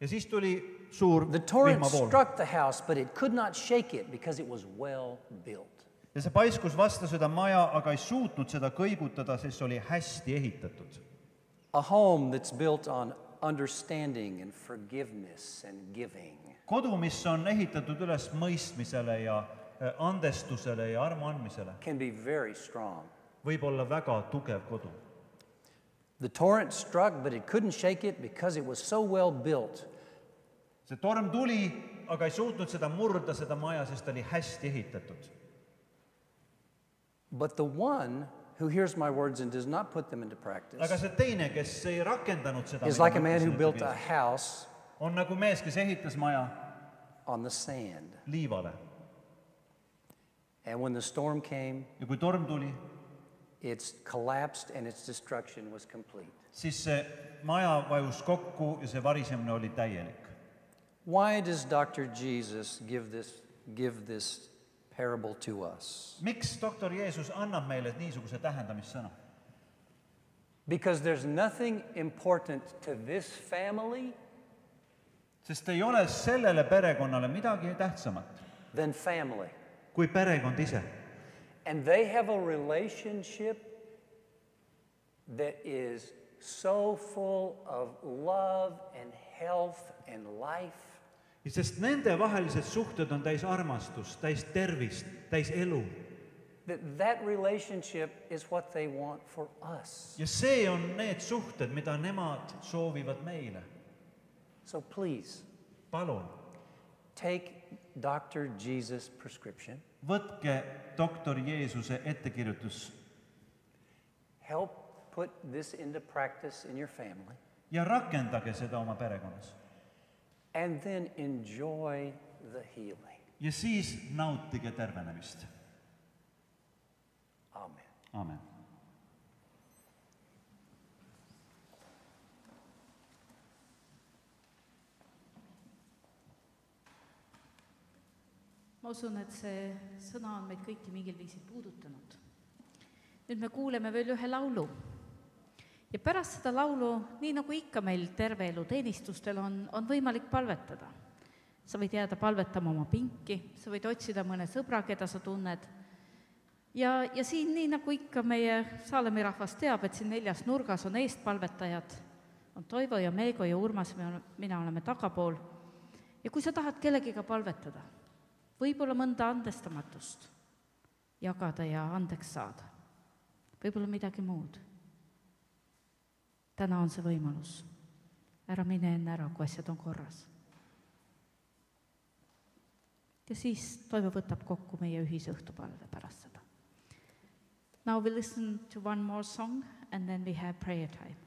Ja siis tuli suur The torrent vihmavool. struck the house, but it could not shake it because it was well built. Ja see paiskus vastu seda maja, aga ei suutnud seda kõigutada, sest see oli hästi ehitatud. A home that's built on understanding and forgiveness and giving. Kodu, mis on ehitatud üles mõistmisele ja andestusele ja armu andmisele, Can be very strong. võib olla väga tugev kodu. The torrent struck, but it couldn't shake it because it was so well built. See torm tuli, aga ei suutnud seda murda, seda maja, sest ta oli hästi ehitatud. But the one who hears my words and does not put them into practice Aga see teine, kes ei rakendanud seda, is like a man who built a house on nagu mees, kes ehitas maja on the sand. liivale. And when the storm came, Ja kui torm tuli, it's collapsed and its destruction was complete. siis see maja vajus kokku ja see varisemine oli täielik. Why does Dr. Jesus give this parable to us? Miks doktor Jeesus annab meile niisuguse tähendamissõna? Because there's nothing important to this family Sest ei ole sellele perekonnale midagi tähtsamat than family. kui perekond ise. And they have a relationship that is so full of love and health and life. Sest nende vahelised suhted on täis armastust, täis tervist, täis elu. That relationship is what they want for us. Ja see on need suhted, mida nemad soovivad meile. So please, Palun, take Dr. Jesus' prescription. võtke doktor Jeesuse ettekirjutus Help put this into practice in your family. ja rakendage seda oma perekonnas. And then enjoy the healing. Ja siis nautige tervenemist. Amen. Amen. ma usun, et see sõna on meid kõiki mingil viisil puudutanud. Nüüd me kuuleme veel ühe laulu. Ja pärast seda laulu, nii nagu ikka meil terve elu teenistustel on võimalik palvetada. Sa võid jääda palvetama oma pinki, sa võid otsida mõne sõbra, keda sa tunned. Ja siin nii nagu ikka meie Salemi rahvas teab, et siin 4 nurgas on eestpalvetajad, on Toivo ja Meego ja Urmas, mina oleme tagapool. Ja kui sa tahad kellegiga palvetada, võib-olla mõnda andestamatust jagada ja andeks saada, võib-olla midagi muud. Täna on see võimalus. Ära mine enne ära, kui asjad on korras. Ja siis Toivo võtab kokku meie ühise õhtupalve pärast seda. Now we listen to one more song and then we have prayer time.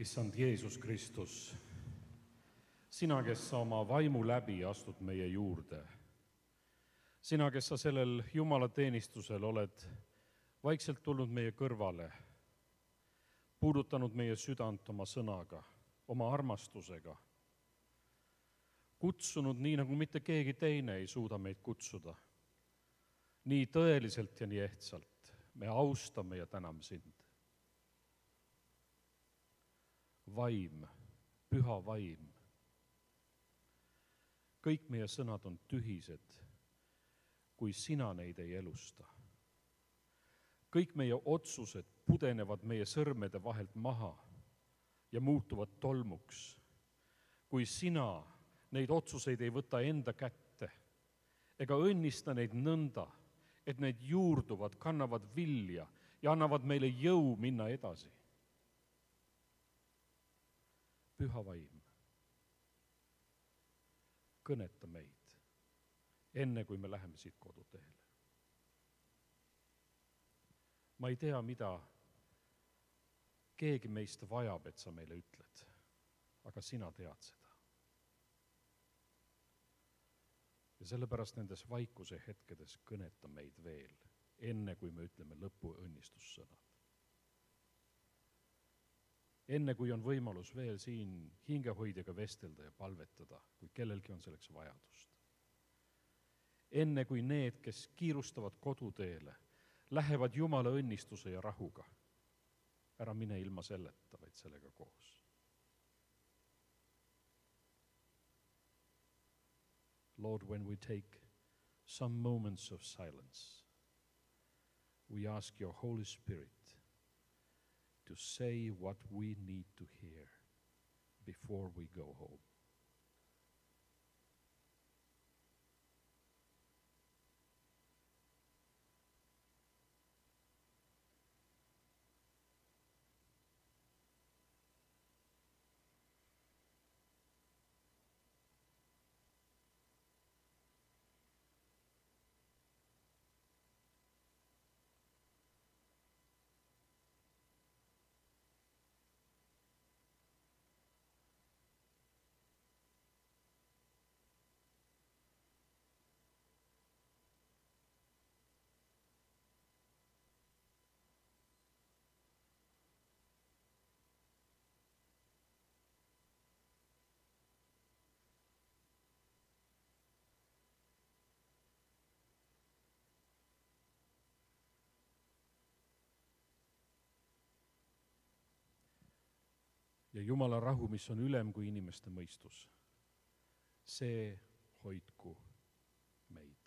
Issand Jeesus Kristus, sina, kes sa oma vaimu läbi astud meie juurde, sina, kes sa sellel jumalateenistusel oled vaikselt tulnud meie kõrvale, puudutanud meie südant oma sõnaga, oma armastusega, kutsunud nii, nagu mitte keegi teine ei suuda meid kutsuda, nii tõeliselt ja nii ehtsalt. Me austame ja täname sind. Vaim, püha vaim. Kõik meie sõnad on tühised, kui sina neid ei elusta. Kõik meie otsused pudenevad meie sõrmede vahelt maha ja muutuvad tolmuks, kui sina neid otsuseid ei võta enda kätte ega õnnista neid nõnda, et need juurduvad, kannavad vilja ja annavad meile jõu minna edasi. Püha vaim, kõneta meid, enne kui me läheme siit koduteele. Ma ei tea, mida keegi meist vajab, et sa meile ütled, aga sina tead seda. Ja sellepärast nendes vaikuse hetkedes kõneta meid veel, enne kui me ütleme lõpu õnnistussõnad. Enne kui on võimalus veel siin hingehoidjaga vestelda ja palvetada, kui kellelgi on selleks vajadust. Enne kui need, kes kiirustavad koduteele, lähevad Jumala õnnistuse ja rahuga. Ära mine ilma selleta, vaid sellega koos. Lord, when we take some moments of silence, we ask your Holy Spirit to say what we need to hear before we go home. Ja Jumala rahu, mis on ülem kui inimeste mõistus, see hoidku meid.